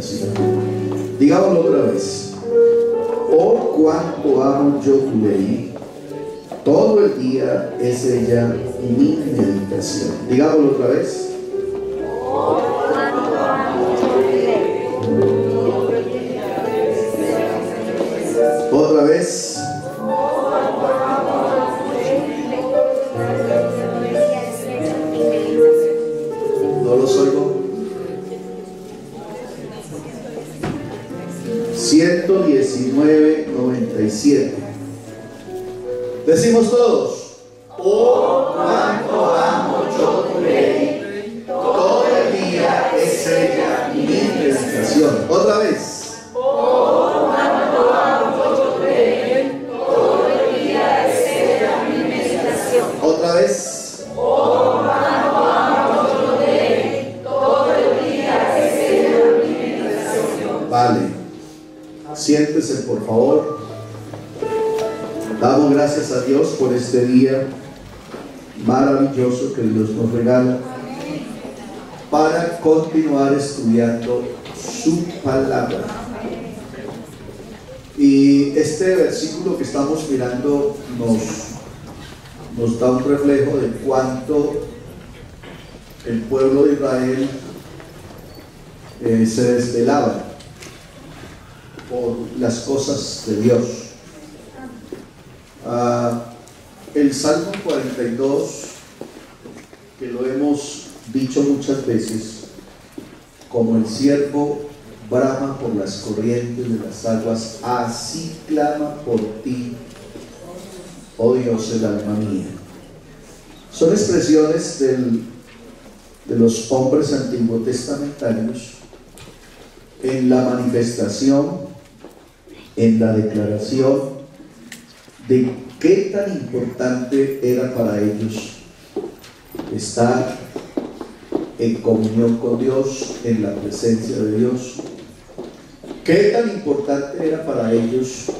meditación. Digámoslo otra vez. Oh, cuánto amo yo tu ley, todo el día es ella mi meditación. Digámoslo otra vez. Otra vez. No los oigo. 119:97. Decimos todos. Oh, cuánto amo yo tu ley, todo el día es ella mi meditación. Otra vez. Oh, cuánto amo yo tu ley, todo el día es ella mi meditación. Otra vez. Oh, cuánto amo yo tu ley, todo el día es ella mi meditación. Vale. Siéntese, por favor. Damos gracias a Dios por este día maravilloso que Dios nos regala para continuar estudiando su palabra. Y este versículo que estamos mirando nos da un reflejo de cuánto el pueblo de Israel se desvelaba por las cosas de Dios. El Salmo 42, que lo hemos dicho muchas veces, como el siervo brama por las corrientes de las aguas, así clama por ti, oh Dios, el alma mía. Son expresiones de los hombres antiguotestamentarios en la manifestación, en la declaración de qué tan importante era para ellos estar en comunión con Dios, en la presencia de Dios. Qué tan importante era para ellos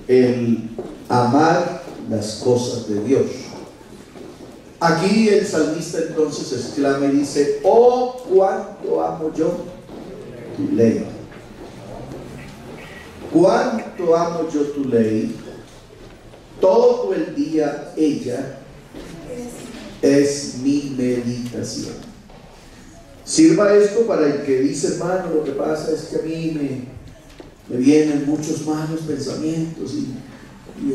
el amar las cosas de Dios. Aquí el salmista entonces exclama y dice: oh, cuánto amo yo tu ley. Cuánto amo yo tu ley, todo el día ella es mi meditación. Sirva esto para el que dice: hermano, lo que pasa es que a mí me vienen muchos malos pensamientos y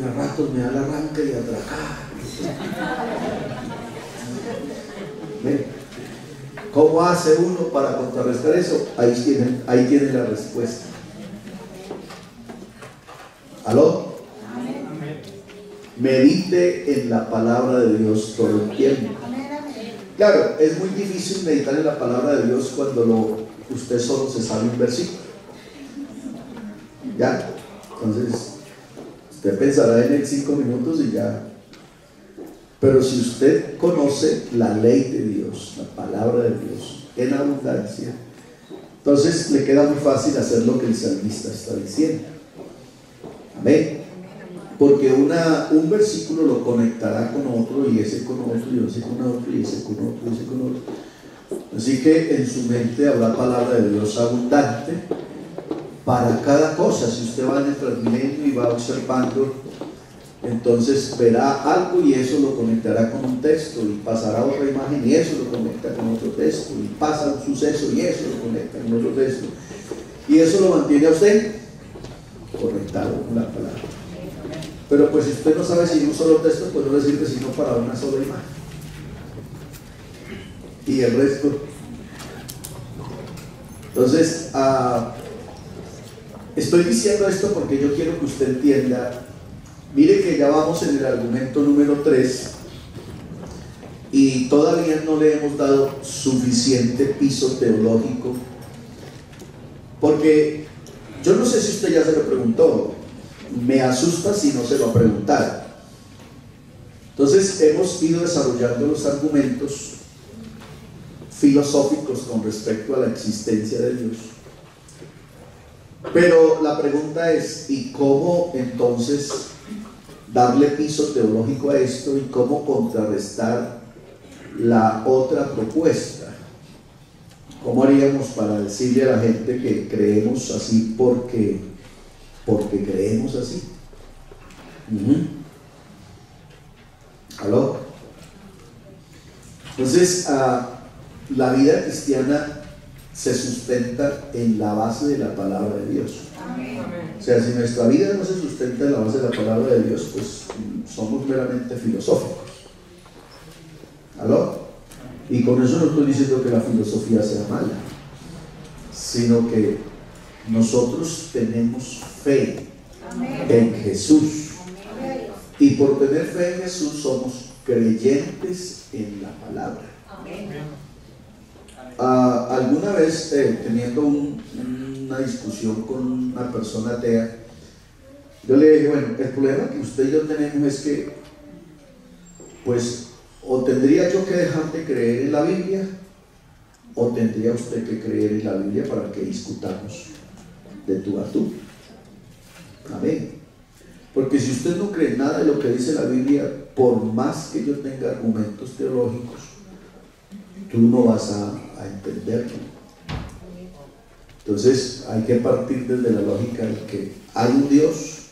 a ratos me da la arranca y atracar. ¿Cómo hace uno para contrarrestar eso? Ahí tiene la respuesta. ¿Aló? Medite en la palabra de Dios todo el tiempo. Claro, es muy difícil meditar en la palabra de Dios cuando usted solo se sabe un versículo. ¿Ya? Entonces, usted pensará en él 5 minutos y ya. Pero si usted conoce la ley de Dios, la palabra de Dios, en abundancia, entonces le queda muy fácil hacer lo que el salmista está diciendo. Amén. Porque un versículo lo conectará con otro, y ese con otro, y ese con otro, y ese con otro, y ese con otro. Así que en su mente habrá palabra de Dios abundante para cada cosa. Si usted va en el Transmilenio y va observando, entonces verá algo y eso lo conectará con un texto, y pasará otra imagen y eso lo conecta con otro texto, y pasa un suceso y eso lo conecta con otro texto, y eso lo mantiene a usted conectado con la palabra. Pero pues si usted no sabe si un solo texto, pues no le sirve sino para una sola imagen, y el resto. Entonces estoy diciendo esto porque yo quiero que usted entienda. Mire que ya vamos en el argumento número 3 y todavía no le hemos dado suficiente piso teológico, porque yo no sé si usted ya se lo preguntó. Me asusta si no se lo ha preguntado. Entonces hemos ido desarrollando los argumentos filosóficos con respecto a la existencia de Dios, pero la pregunta es: ¿y cómo entonces darle piso teológico a esto, y cómo contrarrestar la otra propuesta? ¿Cómo haríamos para decirle a la gente que creemos así porque creemos así? ¿Aló? Entonces, la vida cristiana se sustenta en la base de la palabra de Dios. O sea, si nuestra vida no se sustenta en la base de la palabra de Dios, pues somos meramente filosóficos. ¿Aló? Y con eso no estoy diciendo que la filosofía sea mala, sino que nosotros tenemos fe en Jesús. Y por tener fe en Jesús somos creyentes en la palabra. Alguna vez teniendo una discusión con una persona atea, yo le dije, bueno, el problema que usted y yo tenemos es que, pues, o tendría yo que dejar de creer en la Biblia, o tendría usted que creer en la Biblia para que discutamos de tú a tú. Amén. Porque si usted no cree nada de lo que dice la Biblia, por más que yo tenga argumentos teológicos, tú no vas a entenderlo. Entonces hay que partir desde la lógica de que hay un Dios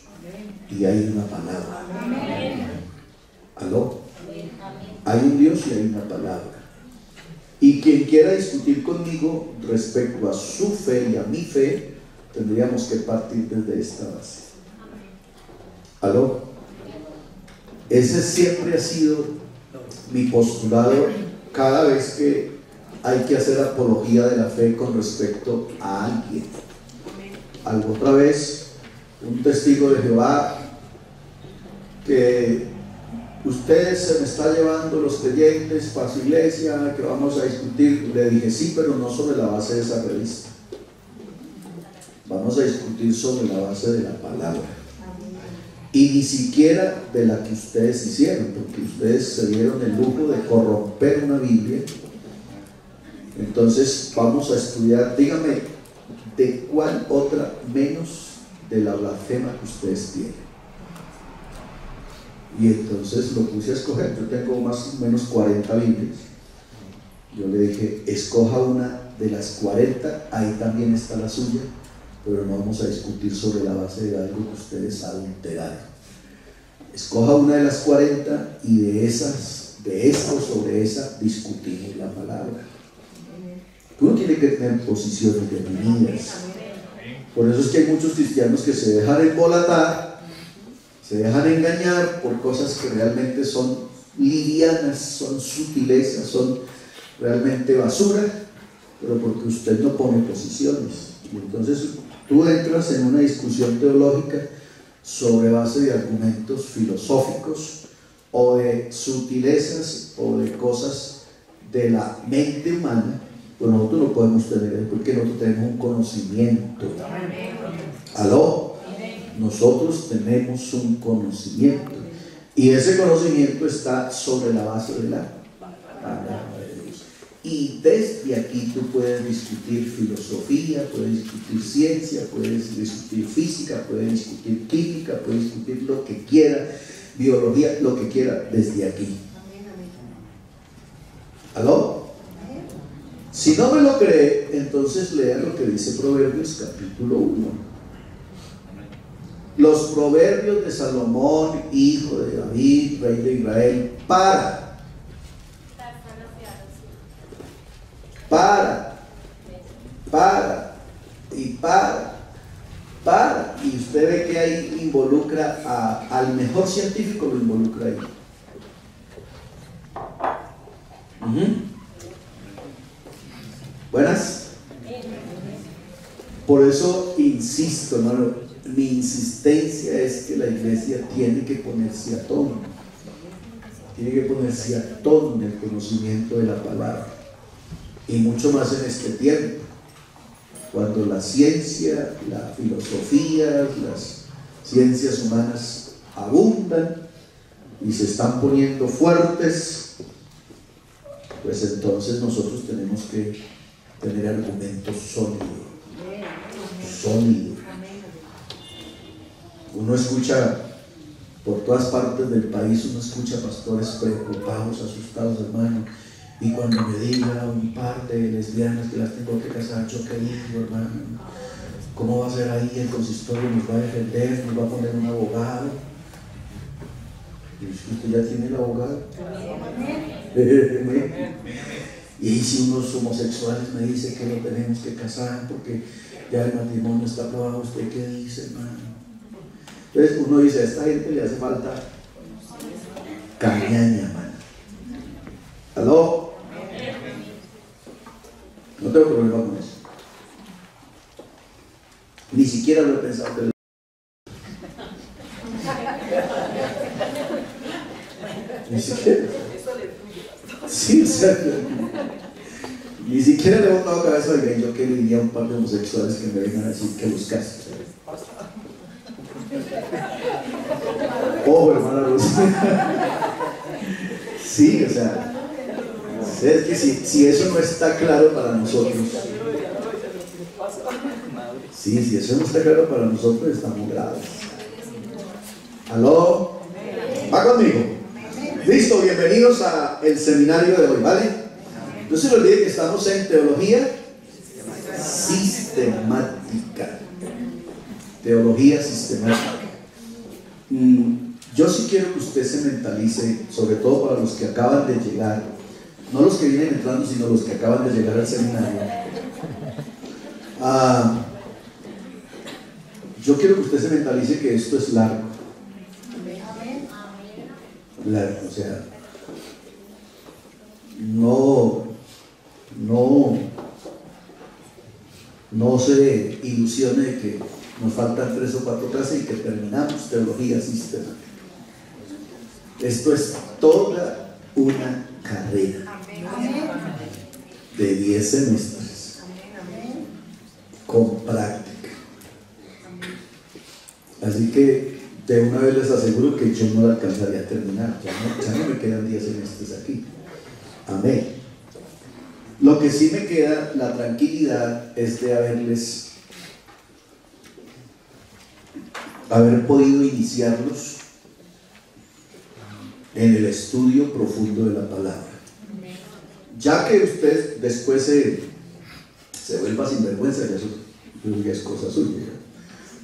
y hay una palabra. ¿Aló? Hay un Dios y hay una palabra. Y quien quiera discutir conmigo respecto a su fe y a mi fe, tendríamos que partir desde esta base. ¿Aló? Ese siempre ha sido mi postulado cada vez que hay que hacer apología de la fe con respecto a alguien. Otra vez, un testigo de Jehová que ustedes se me está llevando los creyentes para su iglesia, que vamos a discutir. Le dije, sí, pero no sobre la base de esa revista. Vamos a discutir sobre la base de la palabra. Y ni siquiera de la que ustedes hicieron, porque ustedes se dieron el lujo de corromper una Biblia. Entonces vamos a estudiar, dígame, ¿de cuál otra menos de la blasfema que ustedes tienen? Y entonces lo puse a escoger. Yo tengo más o menos 40 Biblias. Yo le dije, escoja una de las 40, ahí también está la suya, pero no vamos a discutir sobre la base de algo que ustedes adulteraron. Escoja una de las 40 y de esta o sobre esa discutimos la palabra. Uno tiene que tener posiciones definidas. Por eso es que hay muchos cristianos que se dejan embolatar, se dejan engañar por cosas que realmente son livianas, son sutilezas, son realmente basura, pero porque usted no pone posiciones. Y entonces tú entras en una discusión teológica sobre base de argumentos filosóficos o de sutilezas o de cosas de la mente humana. Pues nosotros no podemos tener, porque nosotros tenemos un conocimiento. ¿Aló? Nosotros tenemos un conocimiento, y ese conocimiento está sobre la base de la palabra de Dios. Y desde aquí tú puedes discutir filosofía, puedes discutir ciencia, puedes discutir física, puedes discutir química, puedes discutir lo que quiera, biología, lo que quiera, desde aquí. ¿Aló? Si no me lo cree, entonces lea lo que dice Proverbios capítulo 1. Los proverbios de Salomón, hijo de David, rey de Israel, para, y usted ve que ahí involucra al mejor científico, lo involucra ahí. Buenas. Por eso insisto, hermano, mi insistencia es que la iglesia tiene que ponerse a tono, en el conocimiento de la palabra, y mucho más en este tiempo, cuando la ciencia, la filosofía, las ciencias humanas abundan y se están poniendo fuertes. Pues entonces nosotros tenemos que tener argumentos sólidos. Uno escucha por todas partes del país, uno escucha pastores preocupados, asustados, hermano, Y cuando me diga un par de lesbianas que las tengo que casar, yo qué digo, hermano, ¿cómo va a ser ahí el consistorio? ¿Nos va a defender? ¿Nos va a poner un abogado? ¿Y usted ya tiene el abogado? Y si unos homosexuales me dicen que lo tenemos que casar porque ya el matrimonio está aprobado, ¿usted qué dice, hermano? Entonces uno dice, a esta gente le hace falta cañaña, hermano. ¿Aló? No tengo problema con eso. Ni siquiera lo he pensado. Ni siquiera. Sí, exacto. Ni siquiera le he botado cabeza de yo que le diría a un par de homosexuales que me vengan a decir que los cases. Ojo, hermana Luz. Sí, o sea, es que si eso no está claro para nosotros, sí, si eso no está claro para nosotros, estamos graves. ¿Aló? ¿Va conmigo? Listo, bienvenidos al seminario de hoy, ¿vale? No se olviden que estamos en teología sistemática. Teología sistemática. Yo sí quiero que usted se mentalice, sobre todo para los que acaban de llegar, no los que vienen entrando, sino los que acaban de llegar al seminario. Yo quiero que usted se mentalice que esto es largo. Largo, o sea, no se ilusione de que nos faltan 3 o 4 clases y que terminamos teología sistemática. Esto es toda una carrera de 10 semestres con práctica. Así que de una vez les aseguro que yo no la alcanzaría a terminar. Ya no me quedan 10 semestres aquí. Amén. Lo que sí me queda, la tranquilidad, es de haber podido iniciarlos en el estudio profundo de la palabra. Ya que usted después se vuelva sinvergüenza, eso ya es cosa suya.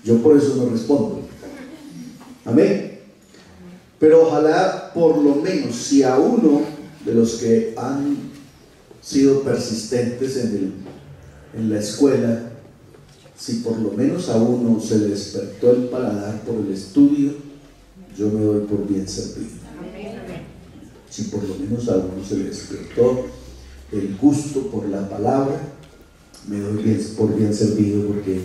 Yo por eso no respondo. Amén. Pero ojalá por lo menos si a uno de los que han sido persistentes en la escuela, si por lo menos a uno se le despertó el paladar por el estudio, yo me doy por bien servido. Si por lo menos a uno se le despertó el gusto por la palabra, me doy por bien servido, porque,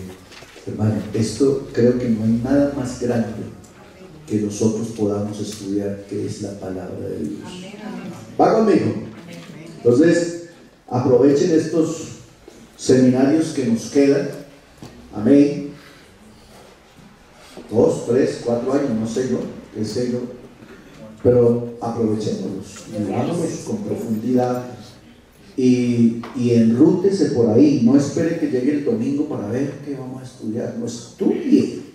hermano, esto creo que no hay nada más grande que nosotros podamos estudiar, que es la palabra de Dios. ¿Va conmigo? Entonces, aprovechen estos seminarios que nos quedan. Amén. 2, 3, 4 años, no sé yo, qué sé yo, pero aprovechémoslos, mirámoslos con profundidad y enrútese por ahí. No espere que llegue el domingo para ver qué vamos a estudiar. No estudie.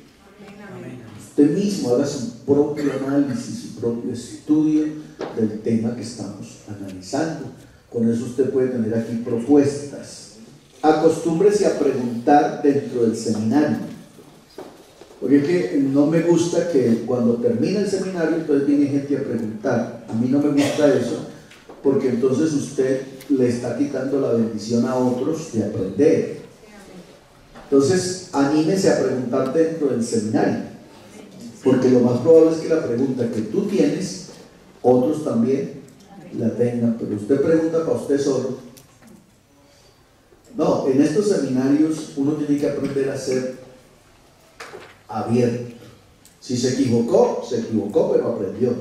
Usted mismo haga su propio análisis, su propio estudio del tema que estamos analizando. Con eso usted puede tener aquí propuestas. Acostúmbrese a preguntar dentro del seminario, porque es que no me gusta que cuando termina el seminario entonces viene gente a preguntar. A mí no me gusta eso, porque entonces usted le está quitando la bendición a otros de aprender. Entonces anímese a preguntar dentro del seminario, porque lo más probable es que la pregunta que tú tienes, otros también la tengan, pero usted pregunta para usted solo. No, en estos seminarios uno tiene que aprender a ser abierto. Si se equivocó, pero aprendió.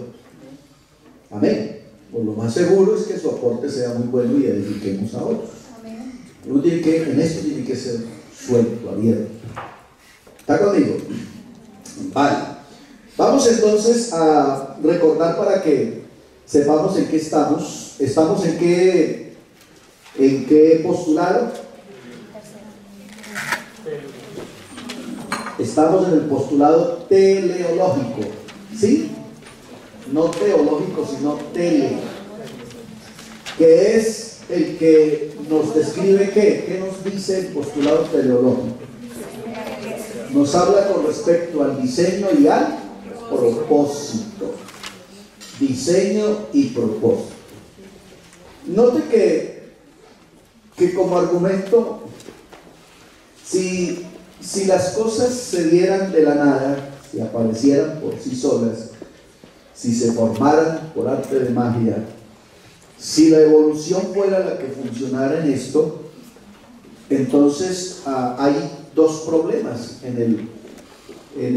Amén. Pues lo más seguro es que su aporte sea muy bueno y edifiquemos a otros. Uno tiene que, en esto tiene que ser suelto, abierto. ¿Está conmigo? Vale. Vamos entonces a recordar para que sepamos en qué estamos. ¿Estamos en qué postulado? Estamos en el postulado teleológico, ¿sí? No teológico, sino tele. que es el que nos describe qué nos dice el postulado teleológico. Nos habla con respecto al diseño y al propósito. Diseño y propósito. Note que como argumento, si las cosas se dieran de la nada, si aparecieran por sí solas, si se formaran por arte de magia, si la evolución fuera la que funcionara en esto, entonces hay dos problemas en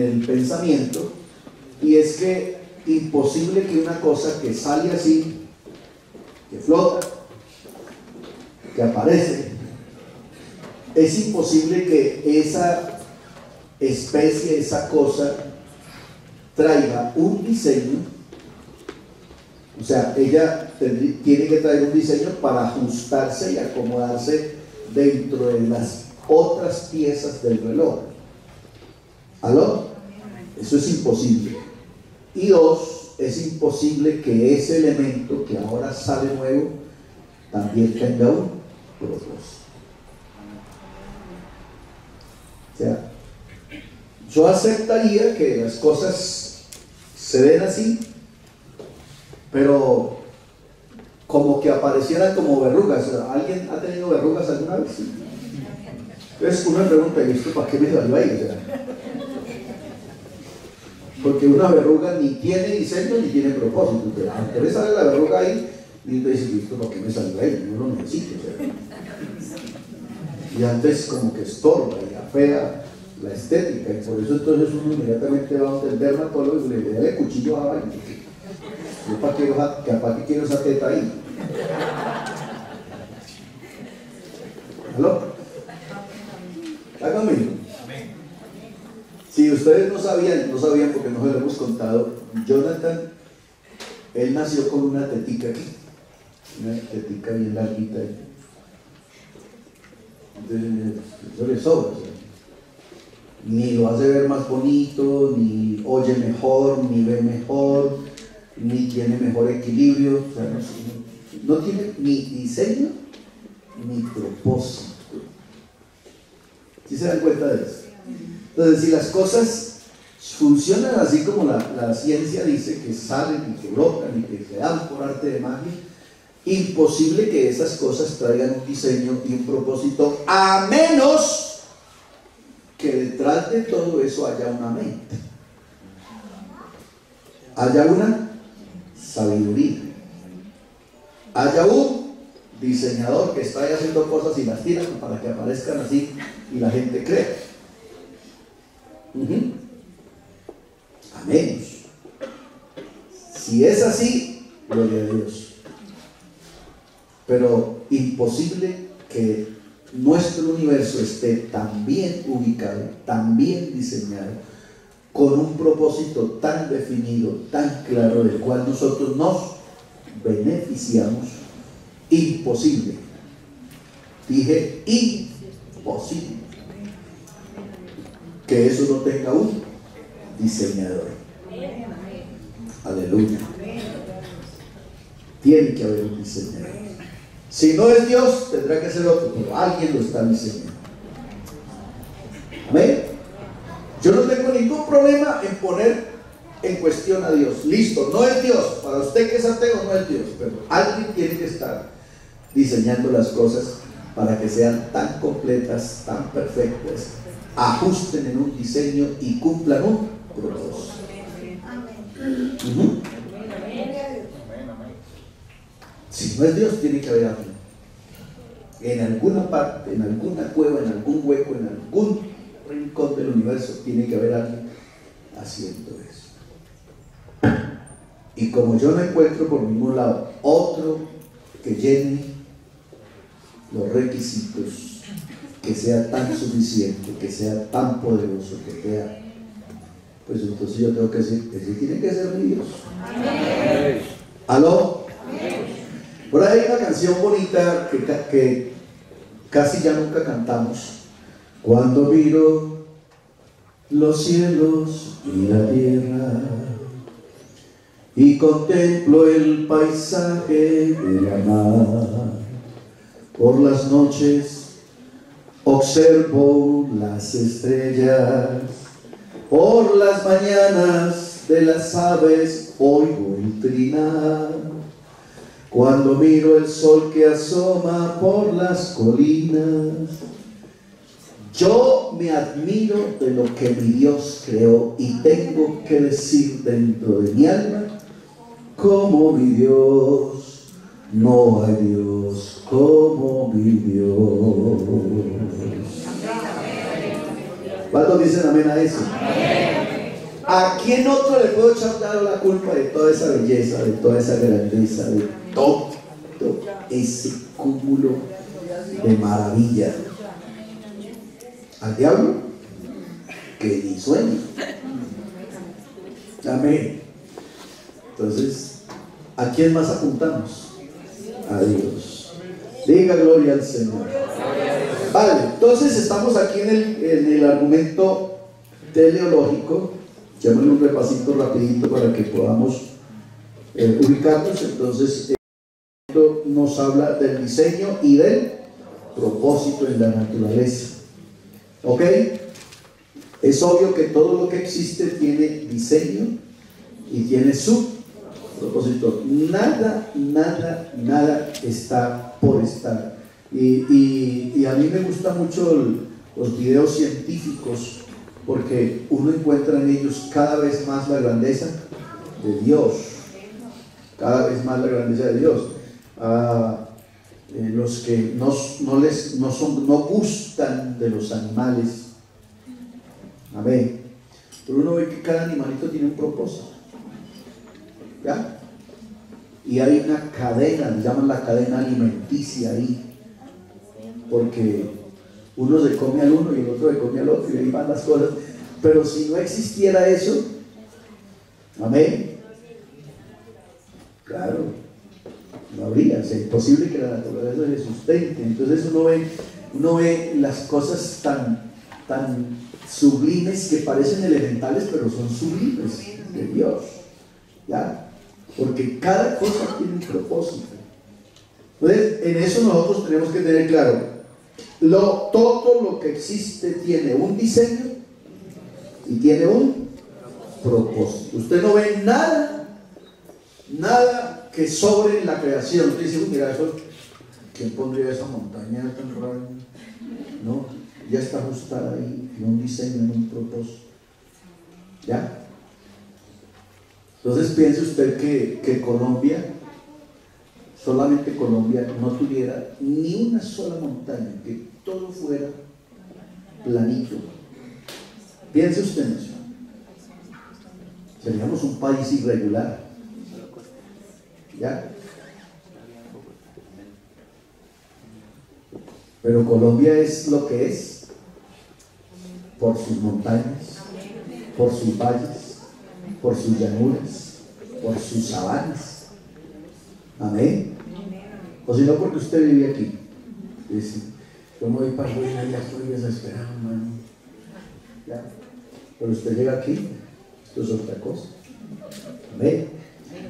el pensamiento, y es que imposible que una cosa que sale así, que flota, que aparece, es imposible que esa especie, esa cosa, traiga un diseño. O sea, ella tiene que traer un diseño para ajustarse y acomodarse dentro de las otras piezas del reloj. ¿Aló? Eso es imposible. Y dos, es imposible que ese elemento que ahora sale nuevo también tenga un propósito. O sea, yo aceptaría que las cosas se den así, pero como que aparecieran como verrugas. ¿Alguien ha tenido verrugas alguna vez? Entonces uno me pregunta, ¿y esto para qué me salió ahí? O sea, porque una verruga ni tiene diseño ni tiene propósito. Aunque le sale la verruga ahí, y uno dice, ¿y esto para qué me salió ahí? No lo necesito. O sea. Y antes como que estorba y afea la estética, y por eso entonces uno inmediatamente va a un dermatólogo y le da el cuchillo a vaina. Yo para qué quiero esa teta ahí. ¿Aló? Háganme. Si ustedes no sabían porque no se lo hemos contado, Jonathan, él nació con una tetica aquí, una tetica bien larguita ahí. Entonces, eso le sobra, o sea, ni lo hace ver más bonito, ni oye mejor, ni ve mejor, ni tiene mejor equilibrio, o sea, no tiene ni diseño ni propósito. ¿Sí se dan cuenta de eso? Entonces, si las cosas funcionan así como la ciencia dice, que salen y que brotan y que se dan por arte de magia, imposible que esas cosas traigan un diseño y un propósito, a menos que detrás de todo eso haya una mente, haya una sabiduría, haya un diseñador que está ahí haciendo cosas y las tira para que aparezcan así y la gente cree. A menos. Si es así, gloria a Dios. Pero imposible que nuestro universo esté tan bien ubicado, tan bien diseñado, con un propósito tan definido, tan claro, del cual nosotros nos beneficiamos. Imposible. Dije imposible que eso no tenga un diseñador. Aleluya. Tiene que haber un diseñador. Si no es Dios, tendrá que ser otro, pero alguien lo está diseñando. Amén. Yo no tengo ningún problema en poner en cuestión a Dios. Listo, no es Dios. Para usted que es ateo, no es Dios, pero alguien tiene que estar diseñando las cosas para que sean tan completas, tan perfectas, ajusten en un diseño y cumplan un propósito. Si no es Dios, tiene que haber alguien. En alguna parte, en alguna cueva, en algún hueco, en algún rincón del universo, tiene que haber alguien haciendo eso. Y como yo no encuentro por ningún lado otro que llene los requisitos, que sea tan suficiente, que sea tan poderoso, que sea, pues entonces yo tengo que decir, ese tiene que ser mi Dios. Amén. ¿Aló? Amén. Por ahí hay una canción bonita que casi ya nunca cantamos. Cuando miro los cielos y la tierra, y contemplo el paisaje de la mar. Por las noches observo las estrellas, por las mañanas de las aves oigo el trinar. Cuando miro el sol que asoma por las colinas, yo me admiro de lo que mi Dios creó y tengo que decir dentro de mi alma, como mi Dios, no hay Dios como mi Dios. ¿Cuántos dicen amén a eso? ¿A quién otro le puedo echar la culpa de toda esa belleza, de toda esa grandeza, de todo ese cúmulo de maravilla? ¿Al diablo? Que ni sueña. Amén. Entonces, ¿a quién más apuntamos? A Dios. Diga gloria al Señor. Vale, entonces estamos aquí en el argumento teleológico. Echémosle un repasito rapidito para que podamos ubicarnos. Entonces, esto nos habla del diseño y del propósito en la naturaleza. ¿Ok? Es obvio que todo lo que existe tiene diseño y tiene su propósito. Nada está por estar. Y a mí me gustan mucho los videos científicos, porque uno encuentra en ellos cada vez más la grandeza de Dios. Cada vez más la grandeza de Dios. Los que no gustan de los animales, amén, pero uno ve que cada animalito tiene un propósito, ¿ya? Y hay una cadena, le llaman la cadena alimenticia ahí, porque uno se come al uno y el otro se come al otro y ahí van las cosas. Pero si no existiera eso, amén, claro, no habría, o sea, es imposible que la naturaleza se sustente. Entonces uno ve las cosas tan sublimes que parecen elementales, pero son sublimes de Dios, ¿ya? Porque cada cosa tiene un propósito. Entonces, en eso nosotros tenemos que tener claro, todo lo que existe tiene un diseño y tiene un propósito. Usted no ve nada que sobre en la creación. Usted dice, mira, eso, ¿quién pondría esa montaña tan rara? No, ya está ajustada ahí, en un diseño, en un propósito. ¿Ya? Entonces piense usted que Colombia, solamente Colombia, no tuviera ni una sola montaña, que todo fuera planito. Piense usted en eso. Seríamos un país irregular. ¿Ya? Pero Colombia es lo que es por sus montañas, por sus valles, por sus llanuras, por sus sabanas. Amén. O si no, porque usted vive aquí. Dice, yo me voy para allá, ya estoy desesperado, hermano. ¿Ya? Pero usted llega aquí, esto es otra cosa. Amén.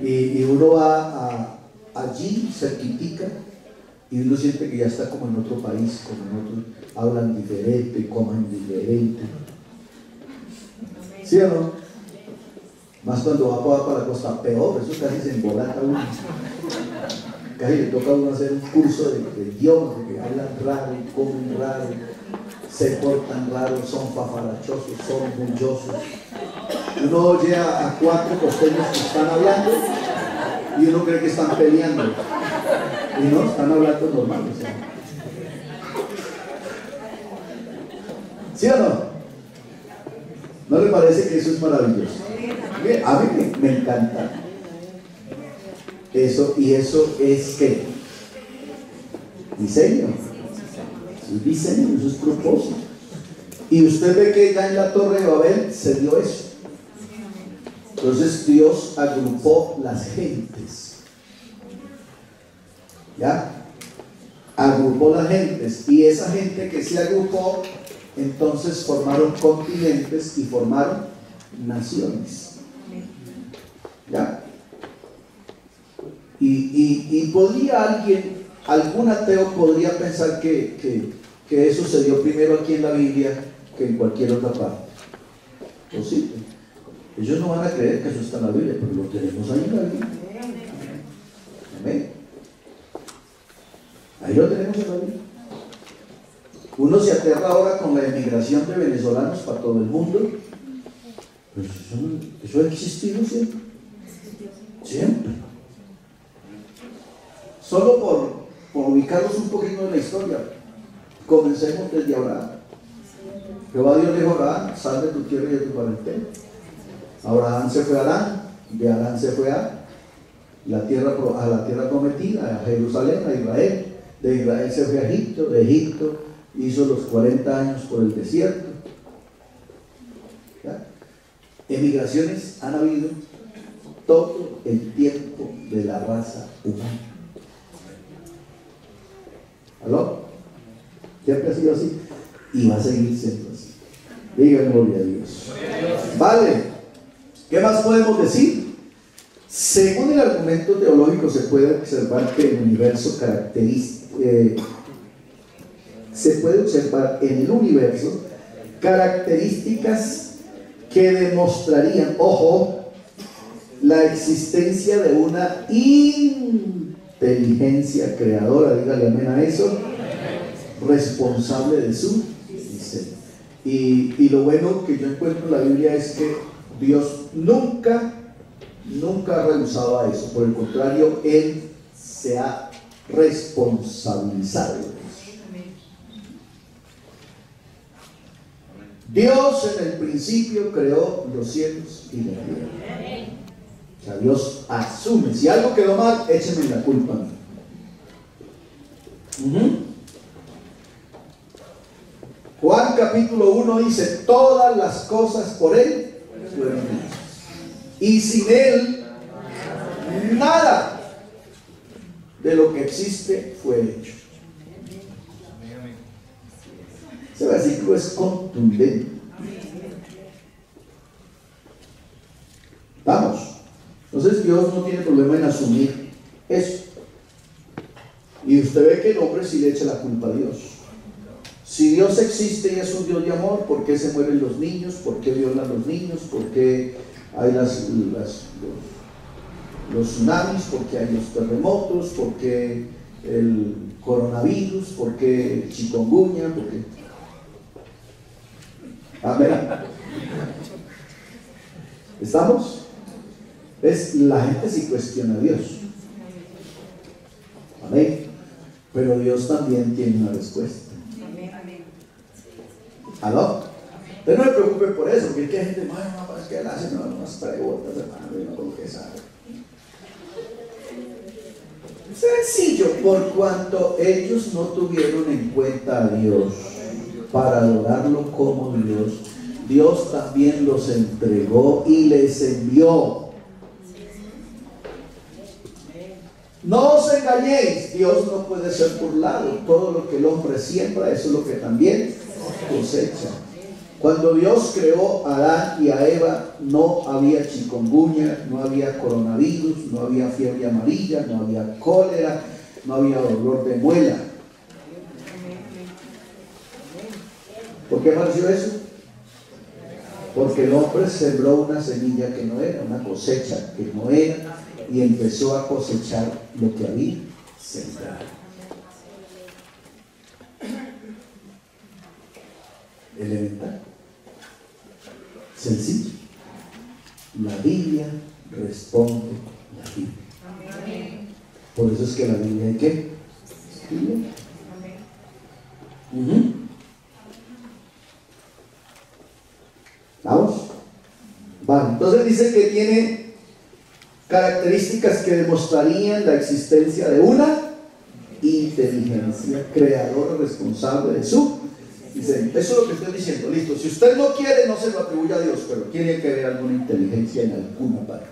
Y uno va allí, cerquitica, y uno siente que ya está como en otro país, como en otro, hablan diferente, comen diferente. ¿Sí o no? Más cuando va para la costa, peor, eso casi se embolata uno. Casi le toca a uno hacer un curso de idioma, porque hablan raro, comen raro, se portan raro, son fafarachosos, son bullosos. Uno oye a 4 costeños que están hablando y uno cree que están peleando. Y no, están hablando normal. O sea. ¿Sí o no? ¿No le parece que eso es maravilloso? A mí me encanta eso, y eso es ¿qué? Diseño. Eso es diseño, eso es propósito. Y usted ve que ya en la Torre de Babel se dio eso. Entonces Dios agrupó las gentes. ¿Ya? Agrupó las gentes, y esa gente que se agrupó, entonces formaron continentes y formaron naciones. ¿Ya? Y podría algún ateo podría pensar que eso se dio primero aquí en la Biblia que en cualquier otra parte. Posible. Ellos no van a creer que eso está en la Biblia, pero lo tenemos ahí en la Biblia. Amén. Ahí lo tenemos en la Biblia. Uno se aterra ahora con la emigración de venezolanos para todo el mundo. Pues eso ha existido siempre. Siempre. Solo por ubicarnos un poquito en la historia, comencemos desde Abraham. Jehová Dios dijo a Abraham: sal de tu tierra y de tu parentela. Abraham se fue a Harán, de Harán se fue a la tierra prometida, a Jerusalén, a Israel. De Israel se fue a Egipto, de Egipto hizo los 40 años por el desierto. ¿Ya? Emigraciones han habido todo el tiempo de la raza humana. ¿Aló? Siempre ha sido así y va a seguir siendo así. Diga gloria a Dios. Vale, ¿qué más podemos decir? Según el argumento teológico se puede observar que el universo se puede observar en el universo características que demostrarían, ojo, la existencia de una inteligencia creadora, dígale amén a eso, responsable de su diseño. Y lo bueno que yo encuentro en la Biblia es que Dios nunca ha rehusado a eso. Por el contrario, Él se ha responsabilizado de eso. Dios en el principio creó los cielos y la tierra. O sea, Dios asume. Si algo quedó mal, écheme la culpa a mí. Juan capítulo 1 dice: todas las cosas por Él fueron hechas, y sin Él nada de lo que existe fue hecho. Ese versículo es contundente. Vamos. Entonces Dios no tiene problema en asumir eso. Y usted ve que el hombre sí le echa la culpa a Dios. Si Dios existe y es un Dios de amor, ¿por qué se mueren los niños? ¿Por qué violan los niños? ¿Por qué hay los tsunamis? ¿Por qué hay los terremotos? ¿Por qué el coronavirus? ¿Por qué el chikungunya? ¿Por qué? Amén. ¿Estamos? La gente sí cuestiona a Dios. Amén. Pero Dios también tiene una respuesta. ¿Aló? Usted no me preocupe por eso, porque hay gente, no, es que él hace unas preguntas, hermano, y no como que sabe. Sencillo, por cuanto ellos no tuvieron en cuenta a Dios para adorarlo como Dios, Dios también los entregó y les envió. No os engañéis, Dios no puede ser burlado. Todo lo que el hombre siembra, eso es lo que también cosecha. Cuando Dios creó a Adán y a Eva, no había chikungunya, no había coronavirus, no había fiebre amarilla, no había cólera, no había dolor de muela. ¿Por qué apareció eso? Porque el hombre sembró una semilla que no era, una cosecha que no era, y empezó a cosechar lo que había sembrado. Elemental, sencillo. La Biblia responde la Biblia. Por eso es que la Biblia hay que escribir. ¿Vamos? Vale, entonces dice que tiene características que demostrarían la existencia de una inteligencia creadora responsable de su diseño. Eso es lo que estoy diciendo. Listo, si usted no quiere, no se lo atribuye a Dios, pero tiene que haber alguna inteligencia en alguna parte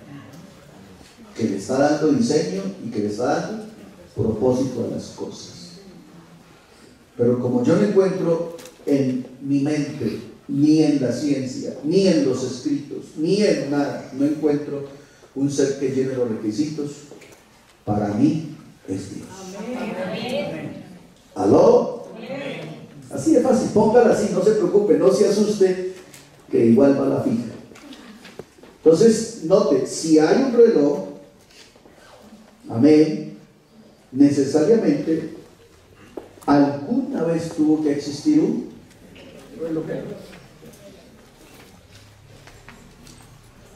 que le está dando diseño y que le está dando propósito a las cosas. Pero como yo no encuentro en mi mente, ni en la ciencia, ni en los escritos, ni en nada, no encuentro un ser que llene los requisitos, para mí es Dios. ¿Aló? Así de fácil, póngala así, no se preocupe, no se asuste, que igual va la fija. Entonces, note, si hay un reloj, amén, necesariamente alguna vez tuvo que existir un relojero.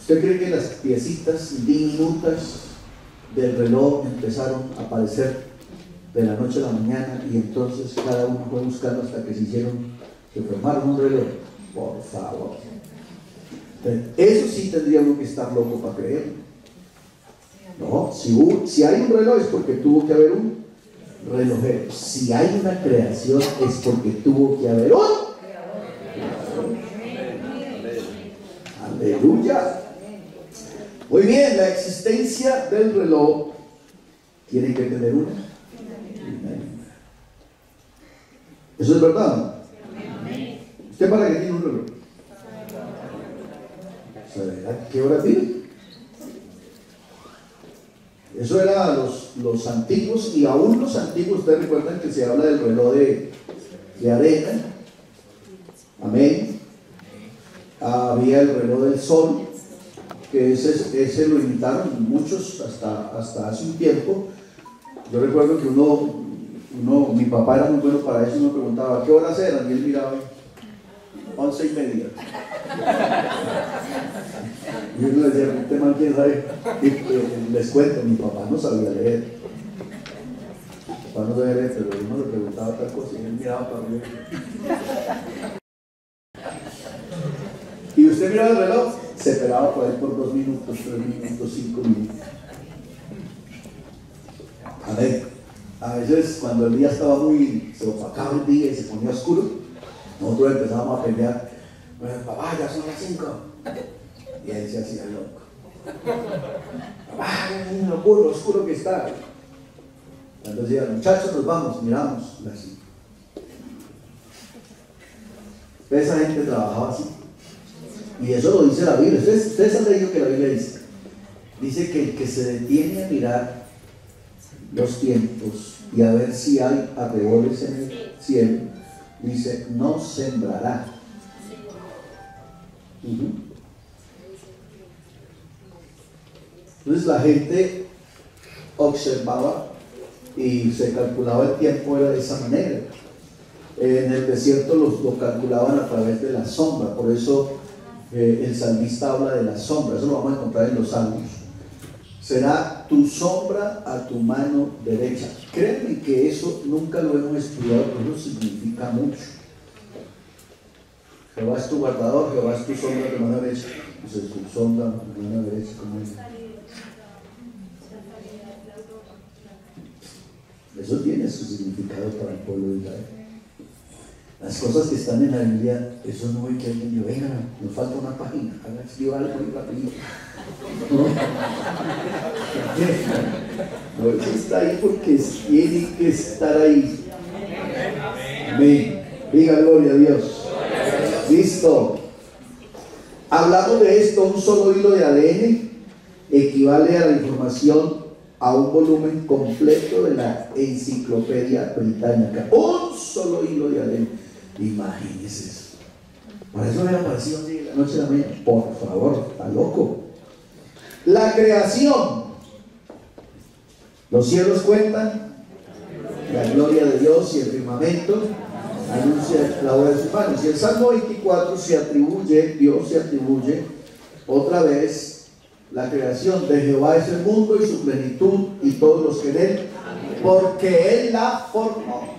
¿Usted cree que las piecitas diminutas del reloj empezaron a aparecer de la noche a la mañana y entonces cada uno fue buscando hasta que se formaron un reloj? Por favor. Eso sí tendría uno que estar loco para creerlo. No, si hay un reloj es porque tuvo que haber un relojero. Si hay una creación es porque tuvo que haber un. Aleluya. Muy bien, la existencia del reloj tiene que tener una. Eso es verdad. ¿Usted para qué tiene un reloj? ¿Sabe qué hora tiene? Eso era los antiguos, y aún los antiguos, ustedes recuerdan que se habla del reloj de arena. Amén. Había el reloj del sol, que ese lo imitaron muchos hasta hace un tiempo. Yo recuerdo que mi papá era muy bueno para eso, y me preguntaba ¿qué horas eran? Y él miraba 11:30. Y uno le decía, ¿usted man quién sabe? Y les cuento, mi papá no sabía leer. Mi papá no sabía leer, pero uno le preguntaba tal cosa y él miraba para mí. Y usted miraba el reloj, se esperaba por ahí por 2 minutos, 3 minutos, 5 minutos. A ver, a veces cuando el día estaba se opacaba el día y se ponía oscuro, nosotros empezábamos a pelear. Bueno, papá, ya son las 5. Y él se hacía loco. Papá, lo oscuro que está. Entonces decía, muchachos, nos vamos, miramos las 5. Esa gente trabajaba así. Y eso lo dice la Biblia. Ustedes han leído que la Biblia dice que el que se detiene a mirar los tiempos y a ver si hay arreboles en el cielo, dice, no sembrará. Entonces la gente observaba y se calculaba el tiempo de esa manera. En el desierto lo calculaban a través de la sombra, por eso el salmista habla de la sombra. Eso lo vamos a encontrar en los Salmos. Será tu sombra a tu mano derecha. Créanme que eso nunca lo hemos estudiado, pero eso significa mucho. Jehová es tu guardador, Jehová es tu sombra a tu mano derecha. Entonces, tu sombra a tu mano derecha, ¿cómo es? Eso tiene su significado para el pueblo de Israel. Las cosas que están en la Biblia, eso no hay que alguien diga, venga, nos falta una página, escriba algo muy rápido. No, eso está ahí porque tiene que estar ahí. Amén. Diga gloria a Dios. Listo. Hablamos de esto, un solo hilo de ADN equivale a la información a un volumen completo de la enciclopedia británica. Un solo hilo de ADN. Imagínense eso. Por eso me apareció así de la noche a la mañana. Por favor, está loco. La creación. Los cielos cuentan la gloria de Dios y el firmamento anuncia la obra de sus manos. Y el Salmo 24 Dios se atribuye otra vez la creación. De Jehová es el mundo y su plenitud y todos los que en él, porque él la formó.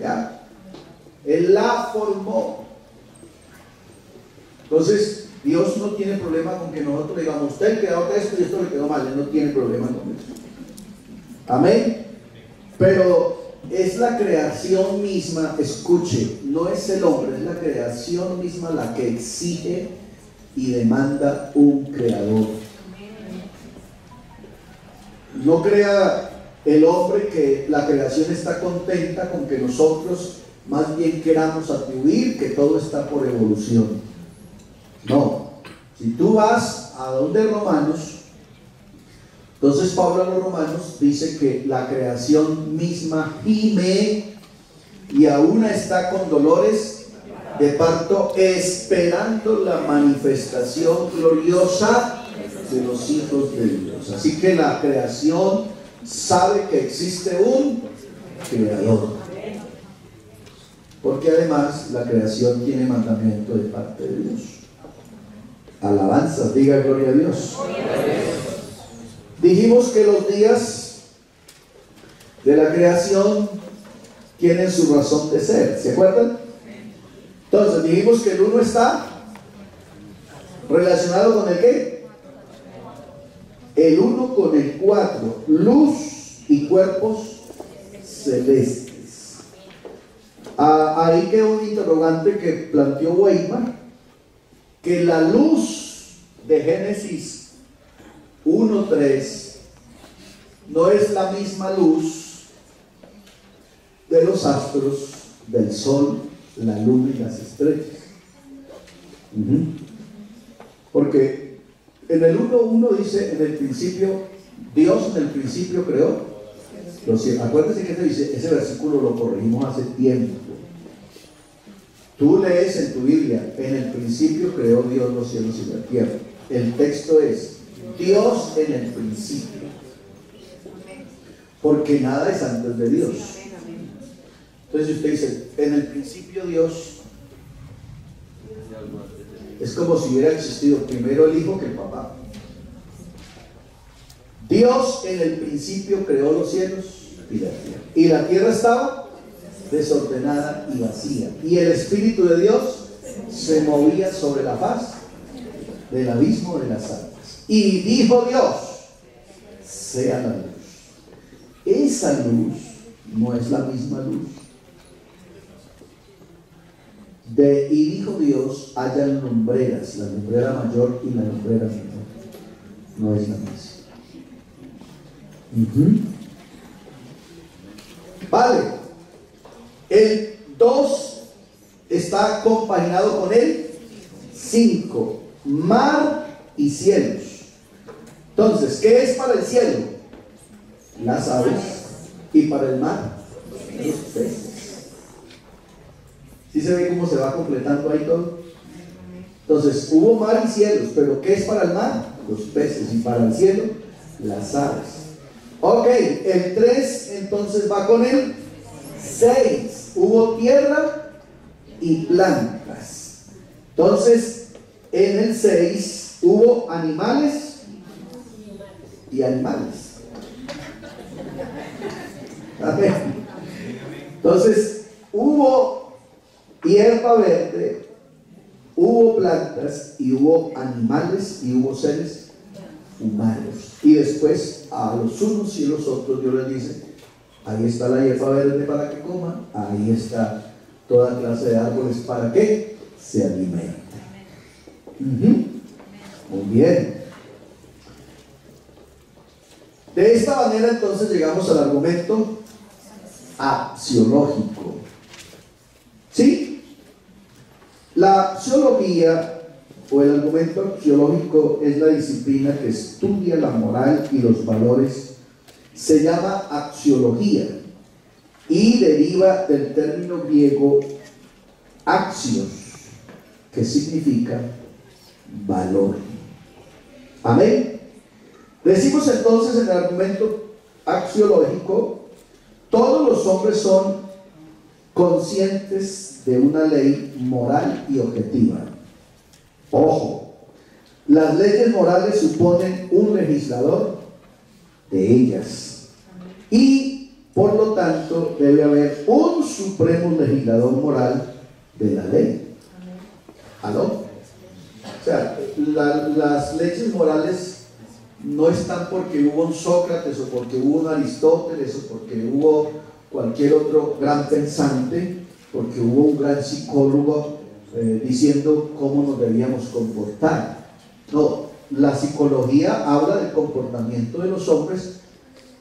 ¿Ya? Él la formó. Entonces Dios no tiene problema con que nosotros le digamos, usted quedó esto y esto le quedó mal. Él no tiene problema con eso. Amén. Pero es la creación misma, escuche, no es el hombre, es la creación misma la que exige y demanda un creador. No crea el hombre que la creación está contenta con que nosotros más bien queramos atribuir que todo está por evolución. No, si tú vas a donde Romanos, Entonces Pablo a los romanos dice que la creación misma gime y aún está con dolores de parto, esperando la manifestación gloriosa de los hijos de Dios. Así que la creación sabe que existe un creador, porque además la creación tiene mandamiento de parte de Dios. Alabanzas, diga gloria a Dios. Dijimos que los días de la creación tienen su razón de ser, ¿se acuerdan? Entonces dijimos que el 1 está relacionado con el ¿qué? El 1 con el 4, luz y cuerpos celestes. Ahí quedó un interrogante que planteó Weimar, que la luz de Génesis 1:3 no es la misma luz de los astros, del sol, la luna y las estrellas. Porque en el 1:1 dice, en el principio, Dios en el principio creó los cielos. Acuérdense que ese versículo lo corregimos hace tiempo. Tú lees en tu Biblia, en el principio creó Dios los cielos y la tierra. El texto es Dios en el principio, porque nada es antes de Dios. Entonces usted dice, en el principio Dios, es como si hubiera existido primero el Hijo que el Papá. Dios en el principio creó los cielos y la tierra, y la tierra estaba desordenada y vacía, y el Espíritu de Dios se movía sobre la faz del abismo de las aguas. Y dijo Dios, sea la luz. Esa luz no es la misma luz. Y dijo Dios, hayan lumbreras, la lumbrera mayor y la lumbrera menor. No es la misma. Vale. El 2 está compaginado con el 5, mar y cielos. Entonces, ¿qué es para el cielo? Las aves. Y para el mar, los peces. ¿Sí se ve cómo se va completando ahí todo? Entonces, hubo mar y cielos, pero ¿qué es para el mar? Los peces. Y para el cielo, las aves. Ok, el 3 entonces va con el 6. Hubo tierra y plantas. Entonces, en el 6 hubo animales y animales. Amén. Entonces, hubo hierba verde, hubo plantas y hubo animales y hubo seres humanos. Y después a los unos y a los otros Dios les dice, ahí está la hierba verde para que coman, ahí está toda clase de árboles para que se alimenten. Muy bien. De esta manera entonces llegamos al argumento axiológico. ¿Sí? La axiología o el argumento axiológico es la disciplina que estudia la moral y los valores. Se llama axiología y deriva del término griego axios, que significa valor. Amén. Decimos entonces en el argumento axiológico, todos los hombres son conscientes de una ley moral y objetiva. Ojo, las leyes morales suponen un legislador de ellas y por lo tanto debe haber un supremo legislador moral de la ley. ¿Aló? O sea, las leyes morales no están porque hubo un Sócrates o porque hubo un Aristóteles o porque hubo cualquier otro gran pensante, porque hubo un gran psicólogo diciendo cómo nos debíamos comportar. No, la psicología habla del comportamiento de los hombres,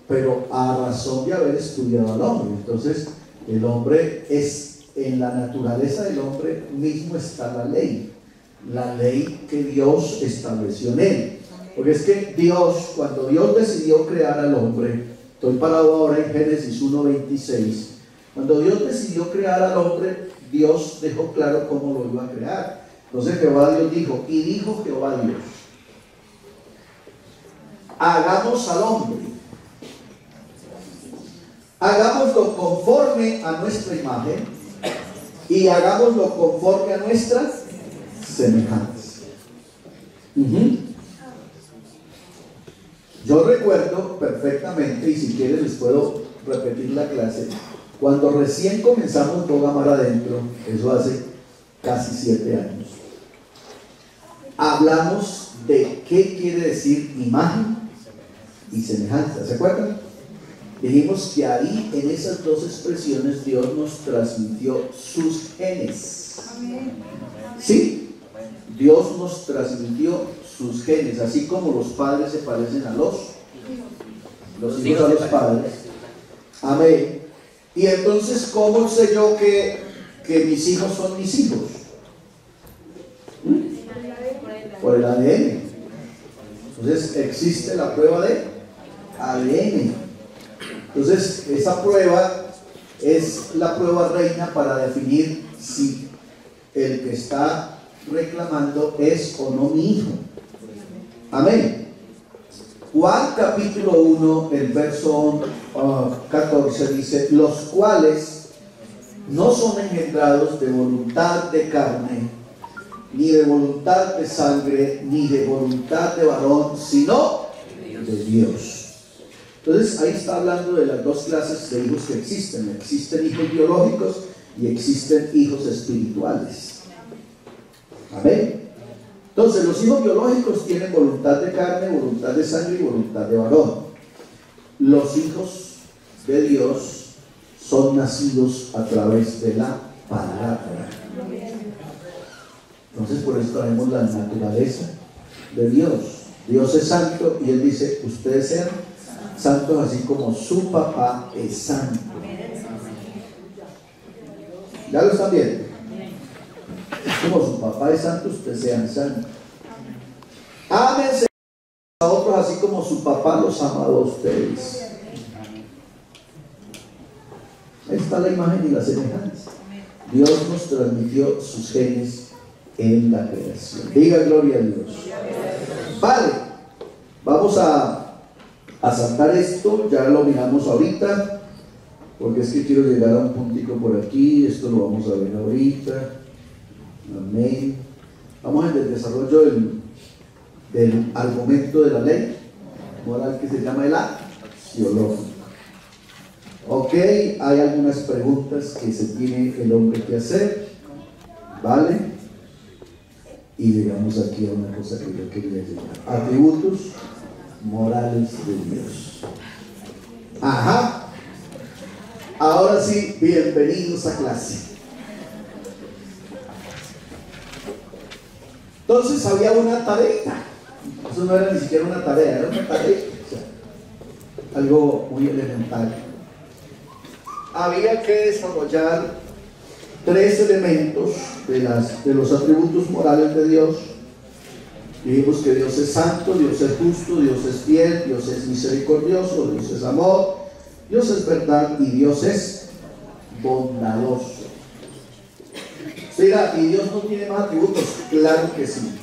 pero a razón de haber estudiado al hombre. Entonces, el hombre es, en la naturaleza del hombre mismo está la ley que Dios estableció en él. Porque es que Dios, cuando Dios decidió crear al hombre, estoy parado ahora en Génesis 1:26, cuando Dios decidió crear al hombre, Dios dejó claro cómo lo iba a crear. Entonces Jehová Dios dijo, y dijo Jehová Dios, hagamos al hombre, hagámoslo conforme a nuestra imagen y hagámoslo conforme a nuestra semejanza. Yo recuerdo perfectamente, y si quieren les puedo repetir la clase, cuando recién comenzamos Boga Mar Adentro, eso hace casi 7 años, hablamos de qué quiere decir imagen y semejanza. ¿Se acuerdan? Dijimos que ahí, en esas dos expresiones, Dios nos transmitió sus genes. ¿Sí? Dios nos transmitió sus genes, así como los padres se parecen a los hijos a los padres. Amén. Y entonces, ¿cómo sé yo que mis hijos son mis hijos? Por el ADN. Entonces existe la prueba de ADN. Entonces esa prueba es la prueba reina para definir si el que está reclamando es o no mi hijo. Amén. Juan capítulo 1, el verso 14 dice, los cuales no son engendrados de voluntad de carne, ni de voluntad de sangre, ni de voluntad de varón, sino de Dios. Entonces ahí está hablando de las dos clases de hijos que existen. Existen hijos biológicos y existen hijos espirituales. Amén. Entonces los hijos biológicos tienen voluntad de carne, voluntad de sangre y voluntad de varón. Los hijos de Dios son nacidos a través de la palabra. Entonces por eso traemos la naturaleza de Dios. Dios es santo y Él dice, ustedes sean santos así como su papá es santo. ¿Ya lo están viendo? Como su papá es santo, ustedes sean santos. Ámense a otros así como su papá los ama a ustedes. Ahí está la imagen y la semejanza. Dios nos transmitió sus genes en la creación. Diga gloria a Dios. Vale, vamos a saltar esto, ya lo miramos ahorita, porque es que quiero llegar a un puntico por aquí, esto lo vamos a ver ahorita. Amén. Vamos en el desarrollo del argumento de la ley moral que se llama el axiológico. Ok, hay algunas preguntas que se tiene el hombre que hacer, ¿vale? Y llegamos aquí a una cosa que yo quería llegar: atributos morales de Dios. Ajá. Ahora sí, bienvenidos a clase. Entonces había una tarea. Eso no era ni siquiera una tarea, era una tarea, o sea, algo muy elemental. Había que desarrollar 3 elementos de los atributos morales de Dios. Dijimos que Dios es santo, Dios es justo, Dios es fiel, Dios es misericordioso, Dios es amor, Dios es verdad y Dios es bondadoso. Mira, ¿y Dios no tiene más atributos? Claro que sí.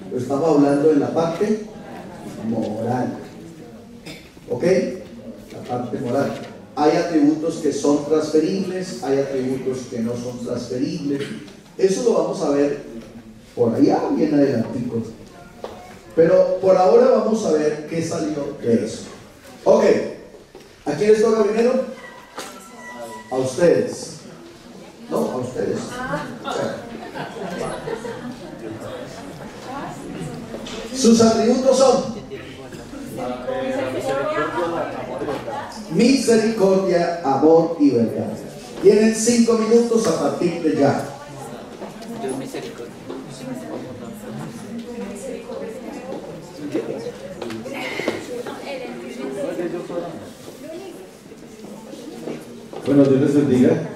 Pero estamos hablando de la parte moral. ¿Ok? La parte moral. Hay atributos que son transferibles, hay atributos que no son transferibles. Eso lo vamos a ver por allá, bien adelantico. Pero por ahora vamos a ver qué salió de eso. Ok. ¿A quién les toca primero? A ustedes. No, a ustedes. Sus atributos son misericordia, amor y verdad. Tienen 5 minutos a partir de ya. Bueno, Dios les bendiga.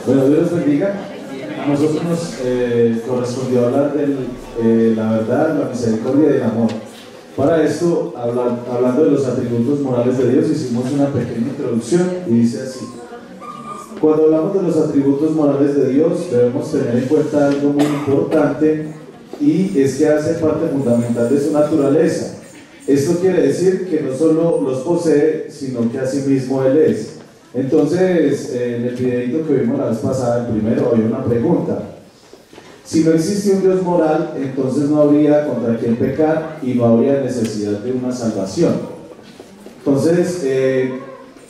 Bueno, Dios les bendiga. A nosotros nos correspondió hablar de la verdad, la misericordia y el amor. Para esto, hablando de los atributos morales de Dios, hicimos una pequeña introducción y dice así: cuando hablamos de los atributos morales de Dios, debemos tener en cuenta algo muy importante, y es que hace parte fundamental de su naturaleza. Esto quiere decir que no solo los posee, sino que asimismo Él es. Entonces, en el videito que vimos la vez pasada, el primero, había una pregunta. Si no existe un Dios moral, entonces no habría contra quién pecar y no habría necesidad de una salvación. Entonces,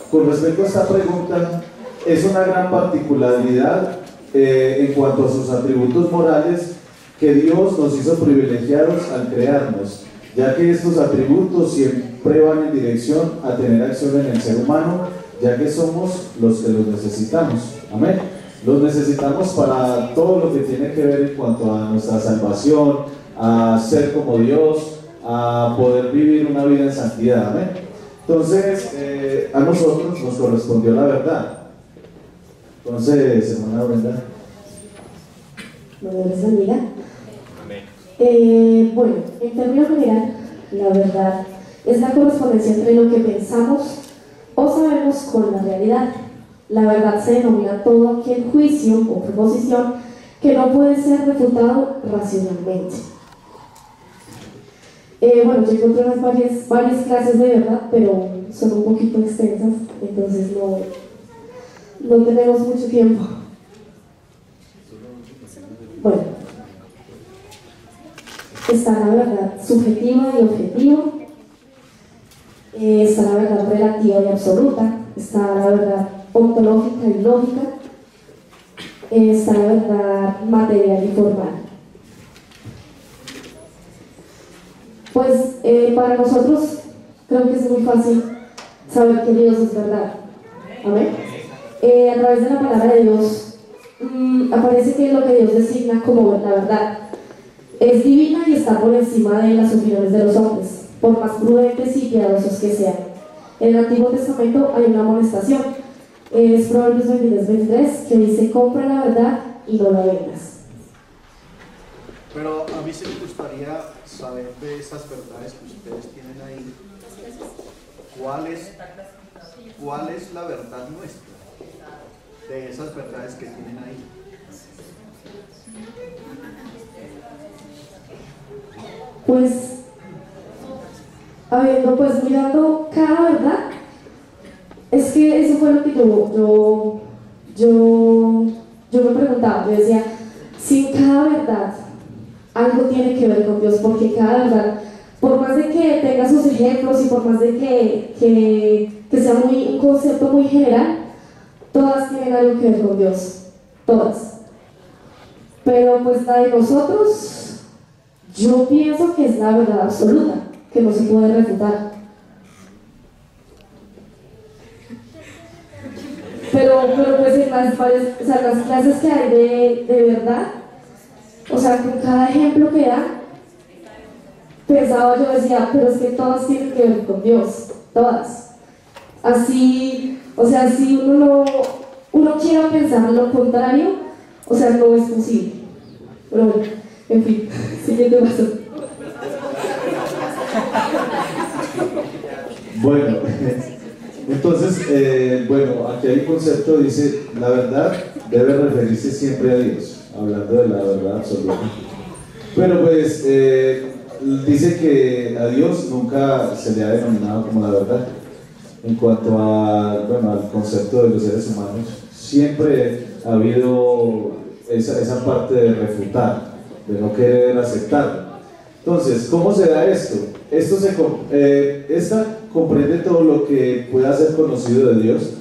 con respecto a esta pregunta, es una gran particularidad en cuanto a sus atributos morales, que Dios nos hizo privilegiados al crearnos, ya que estos atributos siempre van en dirección a tener acción en el ser humano, ya que somos los que los necesitamos. Amén. Los necesitamos para todo lo que tiene que ver en cuanto a nuestra salvación, a ser como Dios, a poder vivir una vida en santidad. Amén. Entonces, a nosotros nos correspondió la verdad. Entonces, hermana Brenda. Dios les bendiga. Bueno, en términos general, la verdad es la correspondencia entre lo que pensamos o sabemos con la realidad. La verdad se denomina todo aquel juicio o proposición que no puede ser refutado racionalmente. Bueno, yo encontré varias clases de verdad, pero son un poquito extensas, entonces no tenemos mucho tiempo. Bueno, está la verdad subjetiva y objetiva, está la verdad relativa y absoluta, está la verdad ontológica y lógica, está la verdad material y formal. Pues para nosotros creo que es muy fácil saber que Dios es verdad. Amén. A través de la palabra de Dios aparece que lo que Dios designa como la verdad es divina y está por encima de las opiniones de los hombres, por más prudentes y piadosos que sean. En el Antiguo Testamento hay una amonestación, es Proverbios 23, que dice: compra la verdad y no la vendas. Pero a mí sí me gustaría saber de esas verdades que ustedes tienen ahí, ¿cuál es la verdad nuestra? De esas verdades que tienen ahí. Pues, habiendo pues mirando cada verdad, es que eso fue lo que yo me preguntaba. Yo decía, si en cada verdad algo tiene que ver con Dios, porque cada verdad, por más de que tenga sus ejemplos y por más de que sea un concepto muy general, todas tienen algo que ver con Dios, todas. Pero pues la de nosotros, yo pienso que es la verdad absoluta, que no se puede refutar. Pero pues en las clases que hay de verdad, o sea, con cada ejemplo que da, pensaba, yo decía, pero es que todas tienen que ver con Dios, todas. Así, o sea, si uno quiera pensar lo contrario, o sea, no es posible. Pero bueno, en fin, siguiente paso. Bueno, entonces, bueno, aquí hay un concepto, dice, la verdad debe referirse siempre a Dios, hablando de la verdad absoluta. Pero pues, dice que a Dios nunca se le ha denominado como la verdad. En cuanto a, bueno, al concepto de los seres humanos, siempre ha habido esa parte de refutar, de no querer aceptarlo. Entonces, ¿cómo se da esto? Esta comprende todo lo que pueda ser conocido de Dios.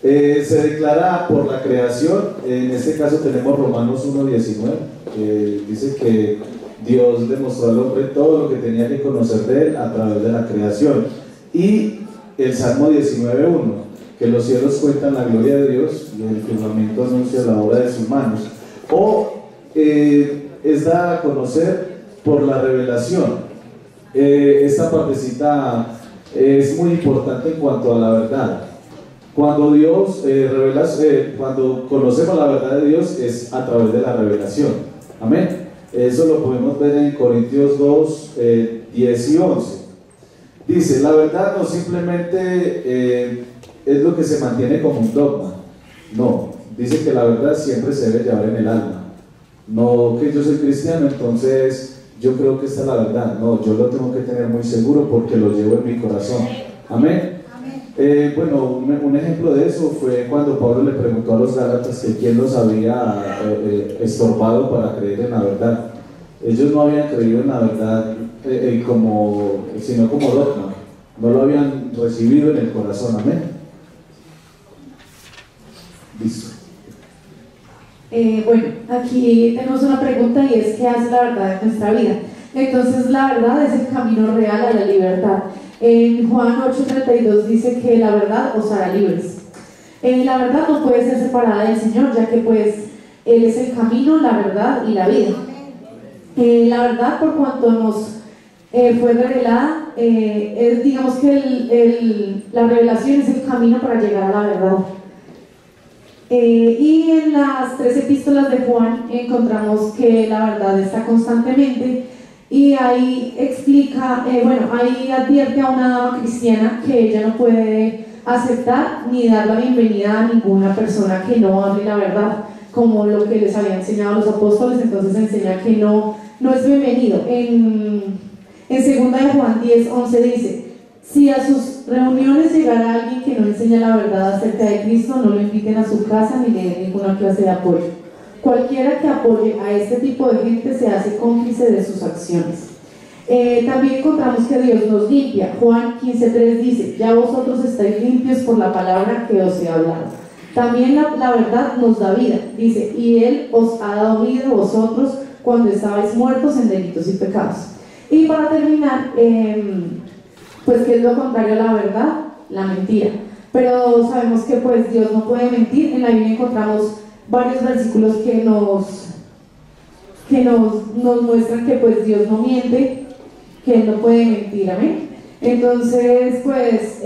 Se declara por la creación. En este caso tenemos Romanos 1:19, dice que Dios demostró al hombre todo lo que tenía que conocer de él a través de la creación. Y el Salmo 19:1, que los cielos cuentan la gloria de Dios y el firmamento anuncia la obra de sus manos. Es dada a conocer por la revelación. Esta partecita es muy importante en cuanto a la verdad. Cuando Dios revela, cuando conocemos la verdad de Dios es a través de la revelación. Amén. Eso lo podemos ver en Corintios 2, 10 y 11. Dice, la verdad no simplemente es lo que se mantiene como un dogma. No, dice que la verdad siempre se debe llevar en el alma. No que yo soy cristiano, entonces yo creo que esta es la verdad. No, yo lo tengo que tener muy seguro porque lo llevo en mi corazón. Amén. Bueno, un ejemplo de eso fue cuando Pablo le preguntó a los Gálatas que quién los había estorbado para creer en la verdad. Ellos no habían creído en la verdad sino como dogma, no lo habían recibido en el corazón. Amén. Listo. Bueno, aquí tenemos una pregunta y es: ¿qué hace la verdad en nuestra vida? Entonces, la verdad es el camino real a la libertad. En Juan 8:32 dice que la verdad os hará libres. La verdad no puede ser separada del Señor, ya que pues Él es el camino, la verdad y la vida. La verdad, por cuanto nos fue revelada, digamos que la revelación es el camino para llegar a la verdad. Y en las 3 epístolas de Juan encontramos que la verdad está constantemente, y ahí explica, ahí advierte a una dama cristiana que ella no puede aceptar ni dar la bienvenida a ninguna persona que no hable la verdad, como lo que les habían enseñado los apóstoles. Entonces enseña que no es bienvenido. En 2 de Juan 10:11 dice: si a sus reuniones llegara alguien que no enseña la verdad acerca de Cristo, no lo inviten a su casa ni le den ninguna clase de apoyo. Cualquiera que apoye a este tipo de gente se hace cómplice de sus acciones. También encontramos que Dios nos limpia. Juan 15:3 dice: ya vosotros estáis limpios por la palabra que os he hablado. También la verdad nos da vida, dice: y Él os ha dado vida a vosotros cuando estabais muertos en delitos y pecados. Y para terminar, pues ¿qué es lo contrario a la verdad? La mentira. Pero sabemos que pues Dios no puede mentir. En la Biblia encontramos varios versículos que nos muestran que pues Dios no miente, que Él no puede mentir. Amén. Entonces pues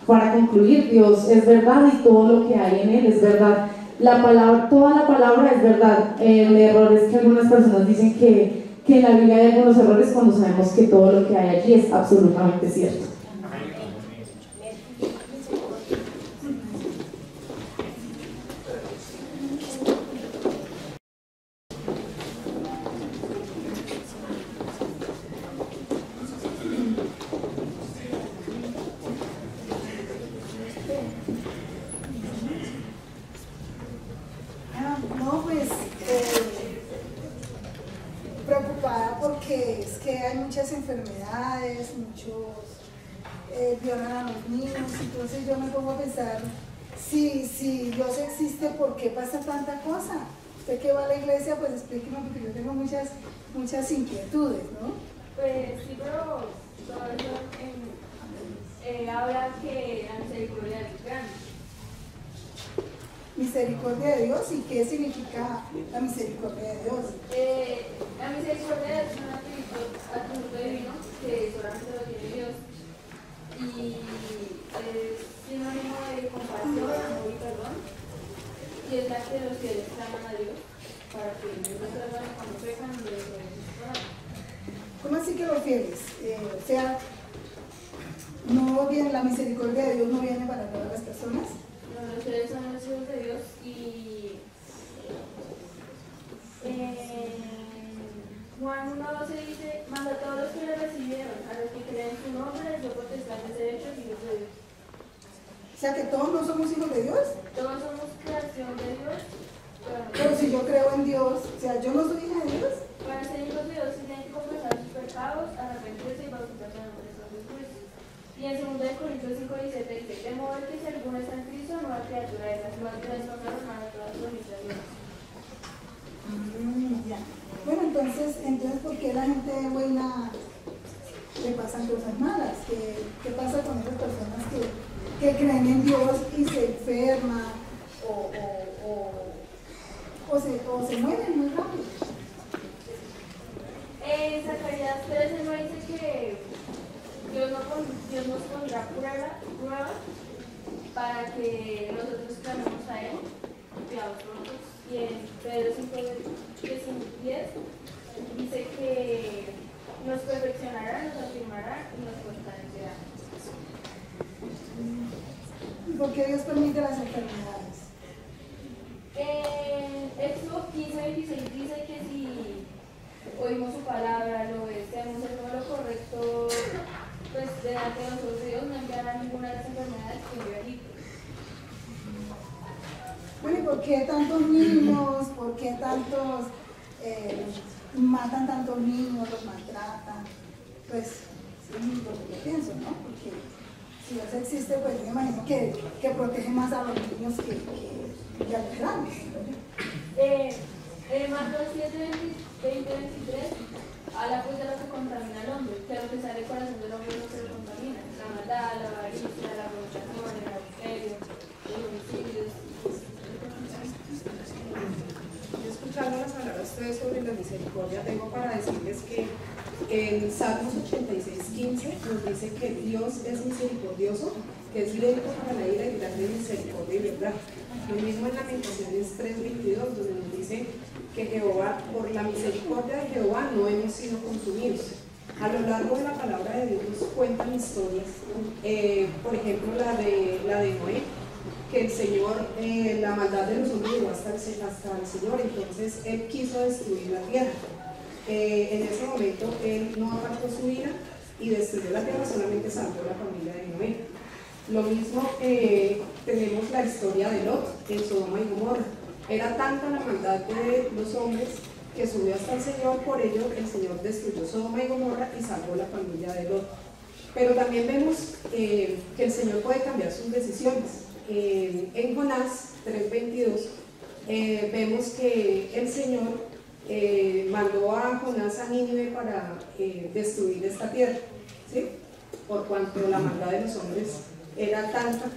para concluir, Dios es verdad y todo lo que hay en Él es verdad. Toda la palabra es verdad. El error es que algunas personas dicen que en la Biblia hay algunos errores, cuando sabemos que todo lo que hay allí es absolutamente cierto. Preocupada porque es que hay muchas enfermedades, muchos violan a los niños. Entonces yo me pongo a pensar, si Dios existe, ¿por qué pasa tanta cosa? Usted que va a la iglesia, pues explíqueme, porque yo tengo muchas inquietudes, ¿no? Pues sí, pero todo eso habla que la misericordia es grande. Misericordia de Dios. ¿Y qué significa la misericordia de Dios? La misericordia es un atributo divino que solamente lo tiene Dios, y es sinónimo de compasión, amor y perdón, y es la que los fieles claman a Dios para que Dios los perdone cuando pecan y les perdone. ¿Cómo así que los fieles? O sea, no viene la misericordia de Dios, no viene para todas las personas. Los fieles son los hijos de Dios, y Juan 1:12 dice: mas a todos los que le recibieron, a los que creen en su nombre, les dio potestad de ser hechos hijos de Dios. O sea que todos no somos hijos de Dios. Todos somos creación de Dios, Pero si yo creo en Dios, o sea, yo no soy hija de Dios. para ser hijos de Dios se tienen que confesar sus pecados, arrepentirse y bautizarse en el nombre de Jesucristo. Y en 2 Corintios 5:17 dice: de modo que si alguno está en Cristo, nueva criatura es, las cuales pasaron a todas sus limitaciones. Ya. Bueno, entonces, ¿por qué la gente buena le pasan cosas malas? ¿Qué pasa con esas personas que creen en Dios y se enferman o se mueren muy rápido? En Zacarías 13:9 dice que Dios nos pondrá prueba para que nosotros clamemos a Él, piados prontos. Y en Pedro 5:10 dice que nos perfeccionará, nos afirmará y nos fortalecerá. ¿Por qué Dios permite las enfermedades? Éxodo 15:26 dice que si oímos su palabra, lo obedecemos, hacemos lo correcto, pues delante de nosotros Dios no enviará ninguna de las enfermedades que envió a Egipto. Bueno, ¿y por qué tantos niños? ¿Por qué tantos matan tantos niños, los maltratan? Pues es lo que yo pienso, ¿no? Porque si Dios existe, pues yo me imagino que protege más a los niños que a los grandes. Marcos 7:20-23 habla pues de lo que contamina al hombre, que lo que sale del corazón del hombre no se lo contamina: la maldad, la avaricia, la fornicación, el adulterio, los homicidios. Yo, escuchándolas hablar a ustedes sobre la misericordia, tengo para decirles que en Salmos 86:15 nos dice que Dios es misericordioso, que es lento para la ira y grande en misericordia y verdad. Lo mismo en Lamentaciones 3:22, donde nos dice que Jehová, por la misericordia de Jehová no hemos sido consumidos. A lo largo de la palabra de Dios nos cuentan historias, por ejemplo la de Noé, que el Señor, la maldad de los hombres llegó hasta el Señor, entonces Él quiso destruir la tierra. En ese momento Él no apartó su ira y destruyó la tierra, solamente salvó la familia de Noé. Lo mismo tenemos la historia de Lot en Sodoma y Gomorra. Era tanta la maldad de los hombres que subió hasta el Señor, por ello el Señor destruyó Sodoma y Gomorra y salvó la familia de Lot. Pero también vemos que el Señor puede cambiar sus decisiones. En Jonás 3:22 vemos que el Señor mandó a Jonás a Nínive para destruir esta tierra, ¿sí? Por cuanto la maldad de los hombres era tanta.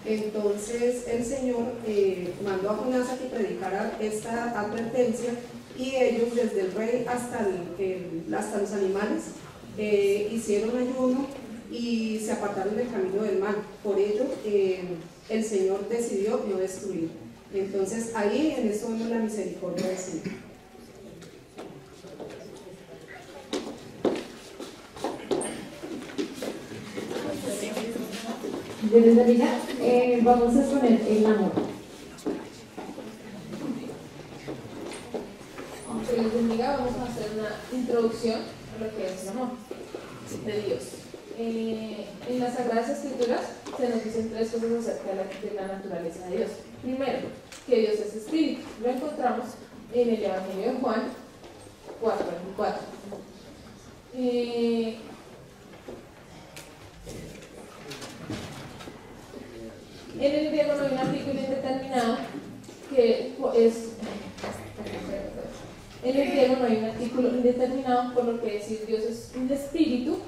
Entonces el Señor mandó a Jonás a que predicara esta advertencia, y ellos, desde el rey hasta los animales, hicieron ayuno y se apartaron del camino del mal. Por ello el Señor decidió no destruir. Entonces ahí en eso vemos la misericordia del Señor. Desde Villa, vamos a exponer el amor. Que les bendiga, vamos a hacer una introducción a lo que es el amor de Dios. En las Sagradas Escrituras se nos dicen tres cosas acerca de la naturaleza de Dios. Primero, que Dios es espíritu. Lo encontramos en el Evangelio de Juan 4:24. En el griego no hay un artículo indeterminado que es. En el griego no hay un artículo indeterminado, por lo que decir Dios es un espíritu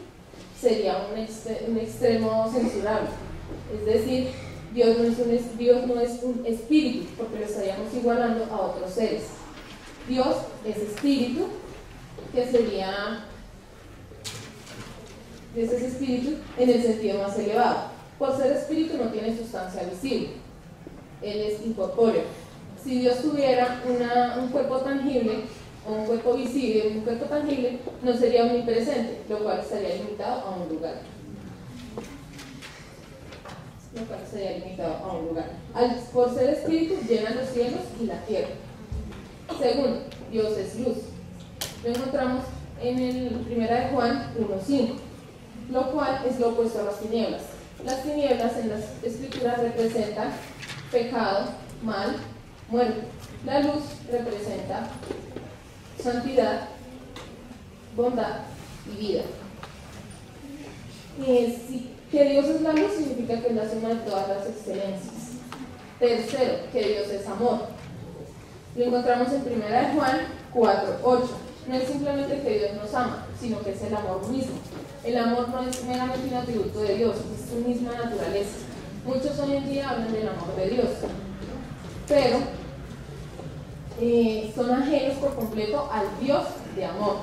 sería un extremo censurable. Es decir, Dios no es un espíritu, porque lo estaríamos igualando a otros seres. Dios es espíritu, que sería. Dios es espíritu en el sentido más elevado. Por ser espíritu no tiene sustancia visible, Él es incorpóreo. Si Dios tuviera un cuerpo tangible o un cuerpo visible, un cuerpo tangible, no sería omnipresente, lo cual estaría limitado a un lugar. Por ser espíritu llena los cielos y la tierra. Segundo, Dios es luz. Lo encontramos en el 1 de Juan 1:5, lo cual es lo opuesto a las tinieblas. Las tinieblas en las escrituras representan pecado, mal, muerte. La luz representa santidad, bondad y vida. Que Dios es la luz significa que es la suma de todas las excelencias. Tercero, que Dios es amor. Lo encontramos en 1 de Juan 4:8. No es simplemente que Dios nos ama, sino que es el amor mismo. El amor no es meramente un atributo de Dios, es su misma naturaleza. Muchos hoy en día hablan del amor de Dios, pero son ajenos por completo al Dios de amor.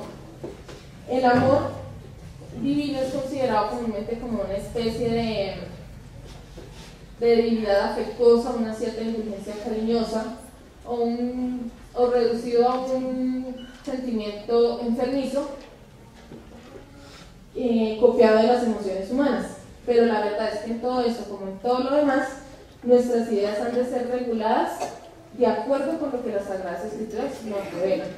El amor divino es considerado comúnmente como una especie de debilidad afectuosa, una cierta indulgencia cariñosa, o reducido a un sentimiento enfermizo, copiado de las emociones humanas. Pero la verdad es que en todo eso, como en todo lo demás, nuestras ideas han de ser reguladas de acuerdo con lo que las Sagradas Escrituras nos revelan.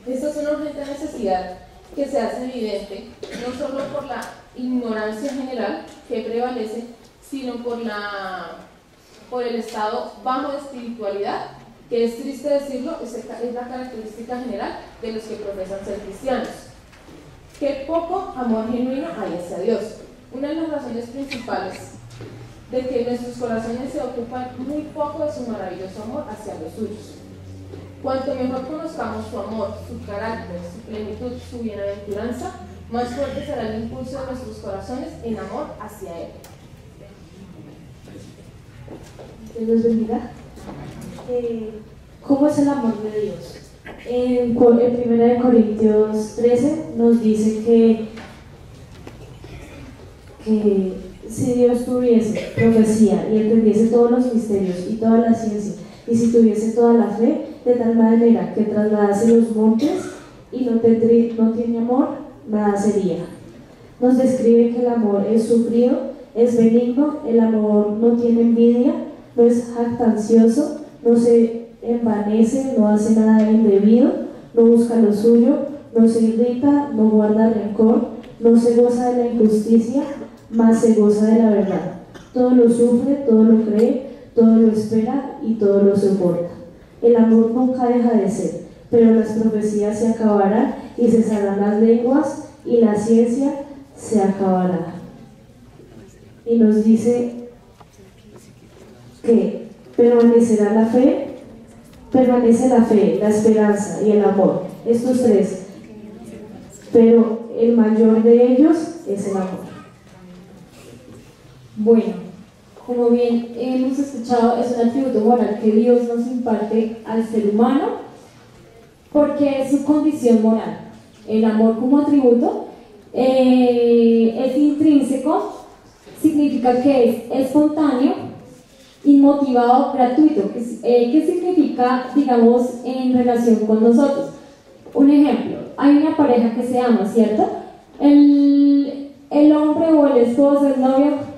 Esta es una urgente necesidad que se hace evidente no solo por la ignorancia general que prevalece, sino por el estado bajo de espiritualidad, que es triste decirlo, es la característica general de los que profesan ser cristianos. Qué poco amor genuino hay hacia Dios. Una de las razones principales de que nuestros corazones se ocupan muy poco de su maravilloso amor hacia los suyos. Cuanto mejor conozcamos su amor, su carácter, su plenitud, su bienaventuranza, más fuerte será el impulso de nuestros corazones en amor hacia Él. Dios bendiga. ¿Cómo es el amor de Dios? En 1 Corintios 13 nos dice que si Dios tuviese profecía y entendiese todos los misterios y toda la ciencia, y si tuviese toda la fe, de tal manera que trasladase los montes y no tiene amor, nada sería. Nos describe que el amor es sufrido, es benigno, el amor no tiene envidia, no es jactancioso, no se envanece, no hace nada indebido, no busca lo suyo, no se irrita, no guarda rencor, no se goza de la injusticia, mas se goza de la verdad. Todo lo sufre, todo lo cree, todo lo espera y todo lo soporta. El amor nunca deja de ser, pero las profecías se acabarán y cesarán las lenguas y la ciencia se acabará. Y nos dice que permanece la fe, la esperanza y el amor, estos tres, pero el mayor de ellos es el amor. Bueno, como bien hemos escuchado, es un atributo moral que Dios nos imparte al ser humano porque es su condición moral. El amor como atributo es intrínseco, significa que es espontáneo, inmotivado, gratuito. ¿Qué significa, digamos, en relación con nosotros? Un ejemplo, hay una pareja que se ama, ¿cierto? El hombre o el esposo, el novio,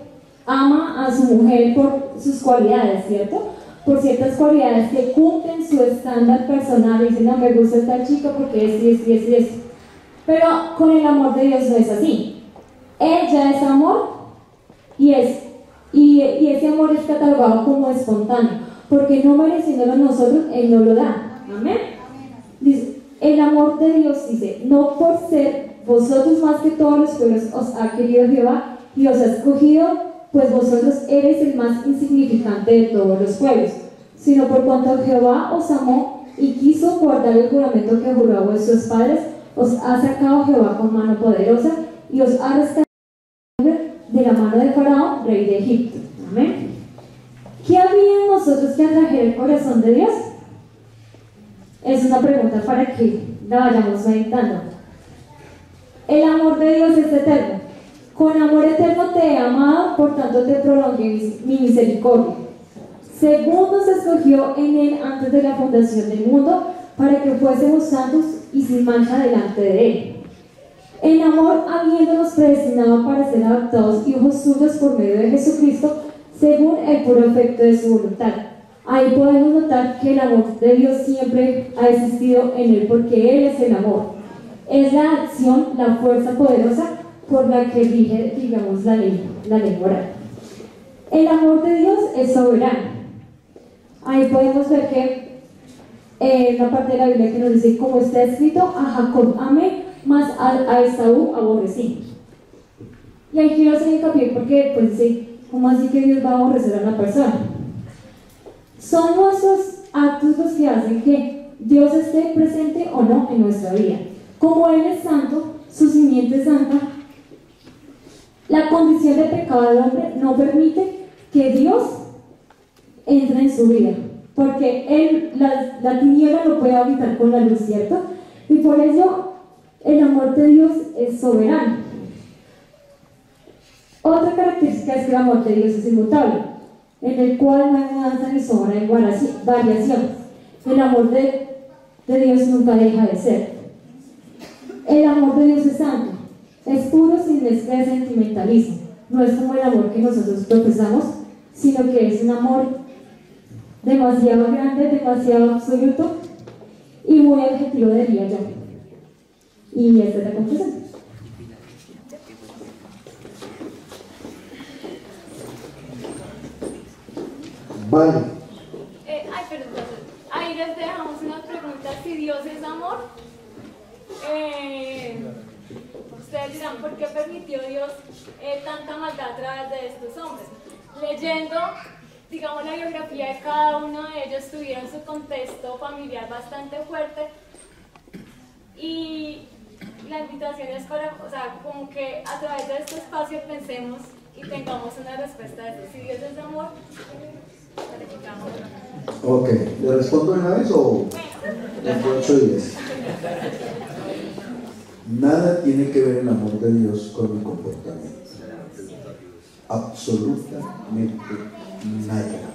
ama a su mujer por sus cualidades, ¿cierto? Por ciertas cualidades que cumplen su estándar personal y dicen, no, me gusta esta chica porque es. Pero con el amor de Dios no es así. Él ya es amor y ese amor es catalogado como espontáneo, porque no mereciéndolo nosotros, Él no lo da. Amén. Dice, el amor de Dios dice, no por ser vosotros más que todos los pueblos os ha querido Jehová y os ha escogido, pues vosotros eres el más insignificante de todos los pueblos, sino por cuanto Jehová os amó y quiso guardar el juramento que juró a vuestros padres, os ha sacado Jehová con mano poderosa y os ha rescatado de la mano de Faraón, rey de Egipto. Amén. ¿Qué había en nosotros que atraer el corazón de Dios? Es una pregunta para que la vayamos meditando. El amor de Dios es eterno. Con amor eterno te he amado, por tanto te prolongué mi misericordia. Según nos escogió en Él antes de la fundación del mundo, para que fuésemos santos y sin mancha delante de Él. En amor, habiéndonos predestinado para ser adoptados hijos suyos por medio de Jesucristo, según el puro afecto de su voluntad. Ahí podemos notar que el amor de Dios siempre ha existido en Él, porque Él es el amor. Es la acción, la fuerza poderosa por la que rige, digamos, la ley moral. El amor de Dios es soberano. Ahí podemos ver que una parte de la Biblia que nos dice, como está escrito, a Jacob amé, mas a Esaú aborrecí. Y ahí quiero hacer hincapié porque, pues dice, ¿cómo así que Dios va a aborrecer a una persona? Son nuestros actos los que hacen que Dios esté presente o no en nuestra vida. Como Él es santo, su simiente es santa, la condición de pecado del hombre no permite que Dios entre en su vida, porque la tiniebla no puede habitar con la luz, ¿cierto? Y por ello el amor de Dios es soberano. Otra característica es que el amor de Dios es inmutable. en el cual no hay mudanza ni sombra de variación. El amor de Dios nunca deja de ser. El amor de Dios es santo, es puro sin mezcla de sentimentalismo. No es como el amor que nosotros profesamos, sino que es un amor demasiado grande, demasiado absoluto y muy objetivo, diría yo. Y esta es la conclusión. Vale. Pero entonces, ahí les dejamos una pregunta: si Dios es amor, ustedes dirán, ¿por qué permitió Dios tanta maldad a través de estos hombres? Leyendo, digamos, la biografía de cada uno de ellos, tuvieron su contexto familiar bastante fuerte, y la invitación es para, o sea, como que a través de este espacio pensemos y tengamos una respuesta a eso. Si Dios es amor, verificamos. Ok, ¿le respondo de una vez o entre 8 días? Nada tiene que ver el amor de Dios con mi comportamiento. Absolutamente nada.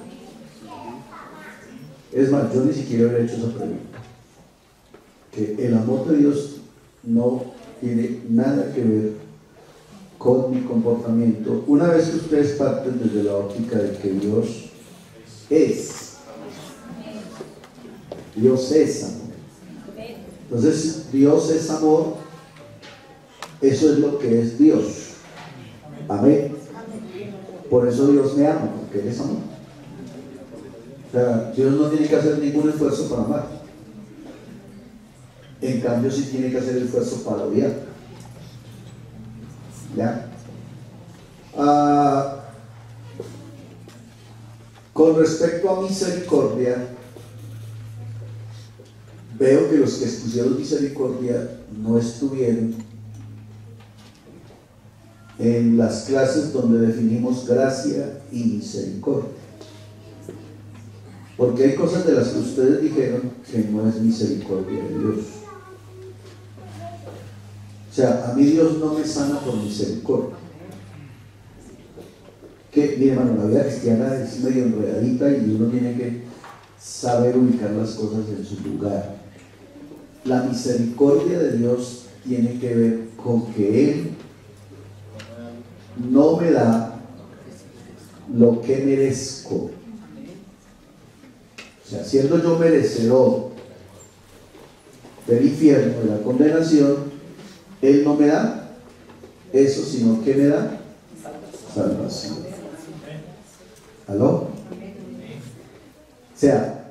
Es más, yo ni siquiera habría hecho esa pregunta. Que el amor de Dios no tiene nada que ver con mi comportamiento. Una vez que ustedes parten desde la óptica de que Dios es amor. Entonces, Dios es amor, eso es lo que es Dios. Amén. Por eso Dios me ama, porque Él es amor. O sea, Dios no tiene que hacer ningún esfuerzo para amar. En cambio, sí tiene que hacer esfuerzo para odiar. ¿Ya? Con respecto a misericordia, veo que los que expusieron misericordia no estuvieron en las clases donde definimos gracia y misericordia, porque hay cosas de las que ustedes dijeron que no es misericordia de Dios. O sea, a mí Dios no me sana por misericordia. Que, mi hermano, la vida cristiana es medio enredadita y uno tiene que saber ubicar las cosas en su lugar. La misericordia de Dios tiene que ver con que Él no me da lo que merezco. O sea, siendo yo merecedor del infierno, de la condenación, Él no me da eso, sino que me da salvación. ¿Aló? O sea,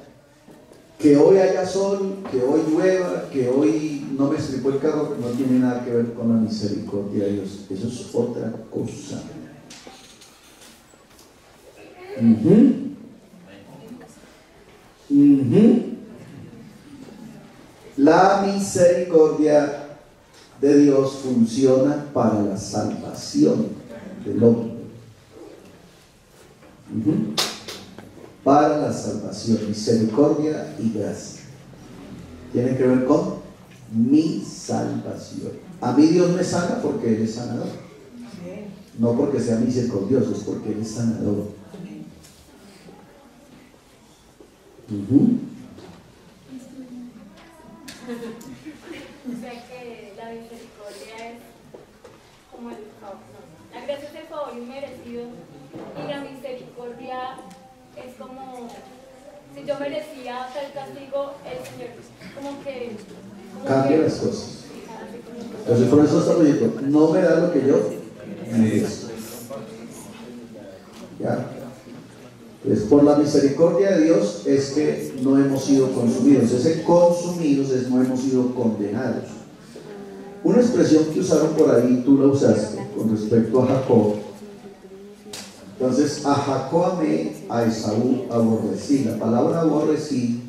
que hoy haya sol, que hoy llueva, que hoy no me estripó el carro, no tiene nada que ver con la misericordia de Dios. Eso es otra cosa. La misericordia de Dios funciona para la salvación del hombre. Para la salvación, misericordia y gracia. Tiene que ver con mi salvación. A mí Dios me sana porque Él es sanador. No porque sea misericordioso, es porque Él es sanador. O sea que la misericordia es como el favor, no. La gracia es el favor inmerecido y la misericordia es como si yo merecía tal castigo, el Señor como que cambia las cosas. Entonces por eso estamos diciendo, no me da lo que yo merezco. ¿Ya? Pues por la misericordia de Dios es que no hemos sido consumidos. Ese consumidos es no hemos sido condenados. Una expresión que usaron por ahí, tú la usaste con respecto a Jacob. Entonces, a Jacob amé, a Esaú aborrecí. La palabra aborrecí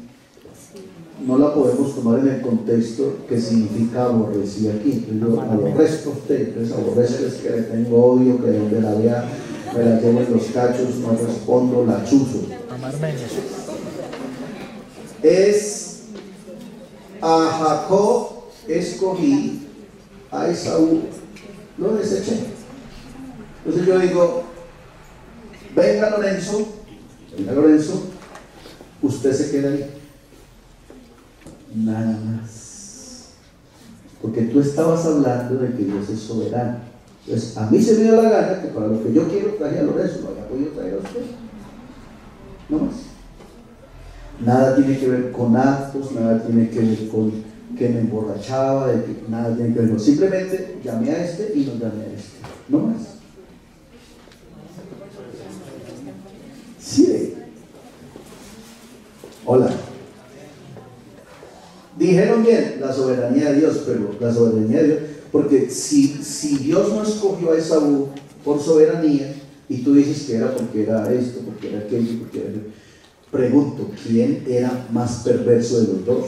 no la podemos tomar en el contexto que significa aborrecí aquí. Yo aborrezco a usted, entonces aborrezco es que le tengo odio, que donde la vea me la llevo en los cachos, no respondo, la chuzo. Es a Jacob escogí, a Esaú lo deseché. Entonces yo digo, venga Lorenzo, Reina Lorenzo, usted se queda ahí. Nada más. Porque tú estabas hablando de que Dios es soberano. Entonces, a mí se me dio la gana que para lo que yo quiero traje a Lorenzo, lo haya podido traer a usted. No más. Nada tiene que ver con actos, nada tiene que ver con que me emborrachaba, nada tiene que ver con. Simplemente llamé a este y no llamé a este. No más. Sí. Hola. Dijeron bien, la soberanía de Dios, pero la soberanía de Dios, porque si Dios no escogió a Esaú por soberanía, y tú dices que era porque era esto, porque era aquello, porque era aquello, pregunto, ¿quién era más perverso de los dos?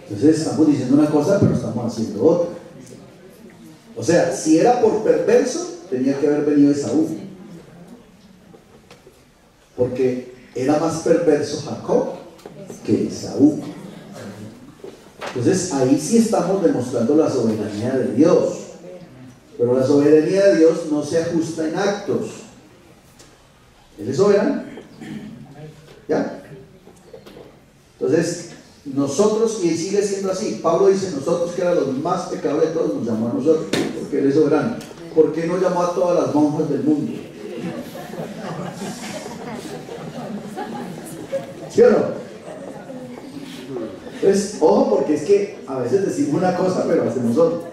Entonces estamos diciendo una cosa, pero estamos haciendo otra. O sea, si era por perverso, tenía que haber venido Esaú, porque era más perverso Jacob que Esaú. Entonces ahí sí estamos demostrando la soberanía de Dios, pero la soberanía de Dios no se ajusta en actos. Él es soberano. ¿Ya? Entonces nosotros, y sigue siendo así, Pablo dice, nosotros que eran los más pecadores de todos, nos llamó a nosotros, porque Él es soberano. ¿Por qué no llamó a todas las monjas del mundo? ¿Sí o no? Entonces, ojo, porque es que a veces decimos una cosa pero hacemos otra.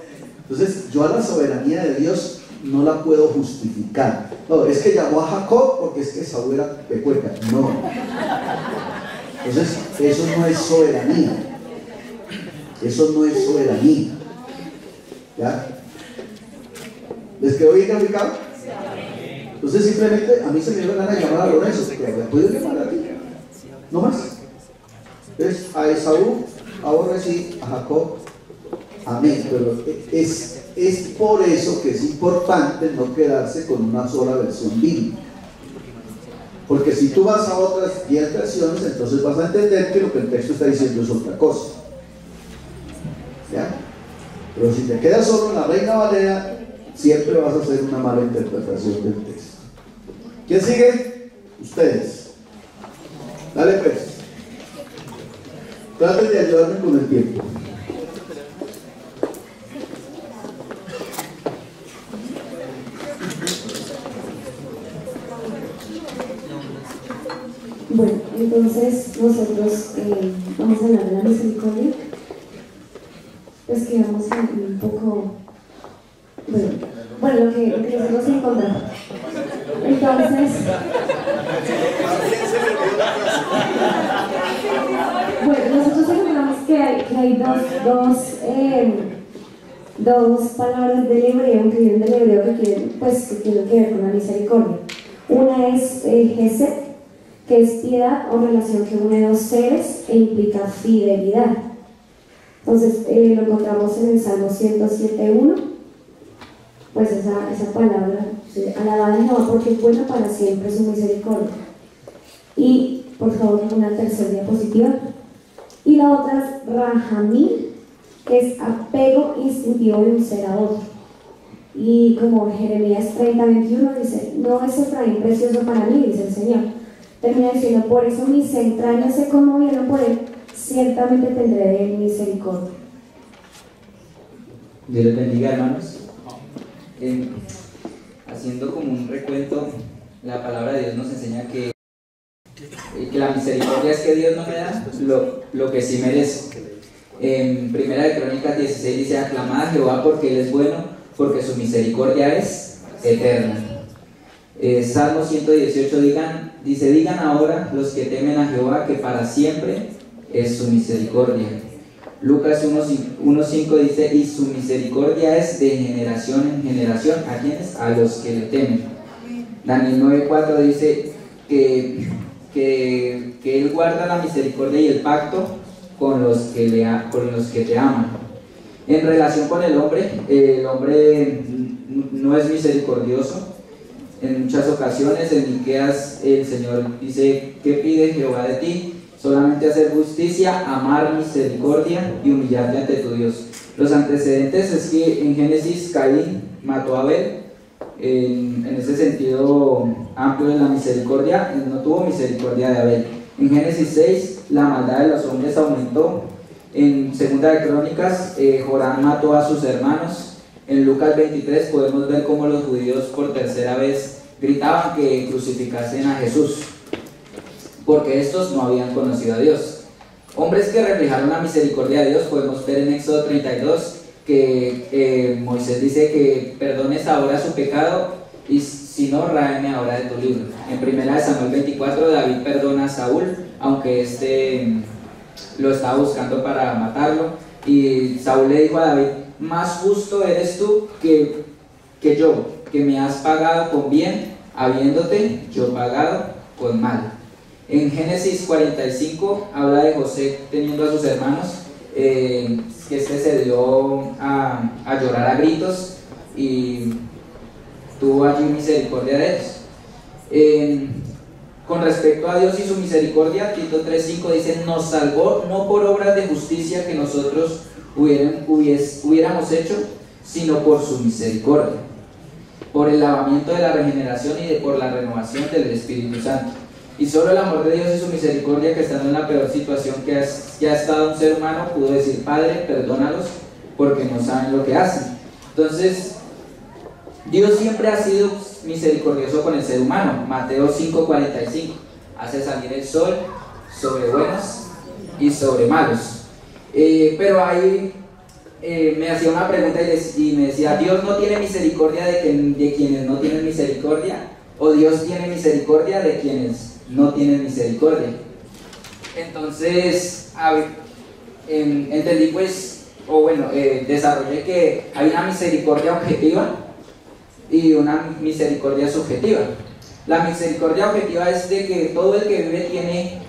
Entonces yo a la soberanía de Dios no la puedo justificar. No, es que llamó a Jacob porque es que Esaú era pecueca. No. Entonces eso no es soberanía. Eso no es soberanía. ¿Ya? ¿Les quedó bien explicado? Entonces simplemente a mí se me dio la gana de llamar a Lorenzo, porque había podido llamar a ti. No más. Entonces a Esaú aborrecí, a Jacob amé. Pero es por eso que es importante no quedarse con una sola versión bíblica. Porque si tú vas a otras 10 versiones, entonces vas a entender que lo que el texto está diciendo es otra cosa. ¿Ya? Pero si te quedas solo en la Reina Valera, siempre vas a hacer una mala interpretación del texto. ¿Quién sigue? Ustedes. Dale pues. Traten de ayudarme con el tiempo. Bueno, entonces nosotros vamos a hablar de la misericordia. Pues que vamos a un poco, bueno, lo que nosotros encontramos. Entonces, bueno, nosotros encontramos que hay dos palabras del hebreo, que vienen del hebreo, que tienen que ver con la misericordia. Una es Gesed, que es piedad o relación que une dos seres e implica fidelidad. Entonces lo encontramos en el Salmo 107:1, pues esa palabra, alabad a Jehová porque es bueno para siempre su misericordia. Y por favor una tercera diapositiva. Y la otra es Rahamim, que es apego instintivo de un ser a otro. Y como Jeremías 30:21 dice, no es Efraín precioso para mí, dice el Señor. Termina diciendo, por eso mis entrañas se conmovieron por él, ciertamente tendré de él misericordia. Dios les bendiga, hermanos. Haciendo como un recuento, la palabra de Dios nos enseña que la misericordia es que Dios no me da lo que sí merezco. En Primera de Crónicas 16 dice, aclamad a Jehová porque Él es bueno, porque su misericordia es eterna. Salmo 118 digan ahora los que temen a Jehová que para siempre es su misericordia. Lucas 1:5 dice, y su misericordia es de generación en generación. ¿A quiénes? A los que le temen. Daniel 9:4 dice que Él guarda la misericordia y el pacto con los que te aman. En relación con el hombre no es misericordioso. En muchas ocasiones en Miqueas el Señor dice, ¿qué pide Jehová de ti? Solamente hacer justicia, amar misericordia y humillarte ante tu Dios. Los antecedentes es que en Génesis Caín mató a Abel en ese sentido amplio de la misericordia, no tuvo misericordia de Abel. En Génesis 6, la maldad de los hombres aumentó. En Segunda de Crónicas, Joram mató a sus hermanos. En Lucas 23 podemos ver cómo los judíos por tercera vez gritaban que crucificasen a Jesús, porque estos no habían conocido a Dios. Hombres que reflejaron la misericordia de Dios, podemos ver en Éxodo 32 que Moisés dice que perdones ahora su pecado y si no, ráeme ahora de tu libro. En 1 Samuel 24, David perdona a Saúl, aunque lo estaba buscando para matarlo, y Saúl le dijo a David: más justo eres tú que yo, que me has pagado con bien, habiéndote yo pagado con mal. En Génesis 45 habla de José teniendo a sus hermanos, que se dio a llorar a gritos y tuvo allí misericordia de ellos. Con respecto a Dios y su misericordia, Tito 3:5 dice: nos salvó no por obras de justicia que nosotros hubiéramos hecho, sino por su misericordia, por el lavamiento de la regeneración y por la renovación del Espíritu Santo. Y solo el amor de Dios y su misericordia, que estando en la peor situación que ha estado un ser humano, pudo decir: Padre, perdónalos porque no saben lo que hacen. Entonces, Dios siempre ha sido misericordioso con el ser humano. Mateo 5:45: hace salir el sol sobre buenos y sobre malos. Pero ahí me hacía una pregunta y me decía: ¿Dios no tiene misericordia de quienes no tienen misericordia? ¿O Dios tiene misericordia de quienes no tienen misericordia? Entonces, entendí desarrollé que hay una misericordia objetiva y una misericordia subjetiva. La misericordia objetiva es de que todo el que vive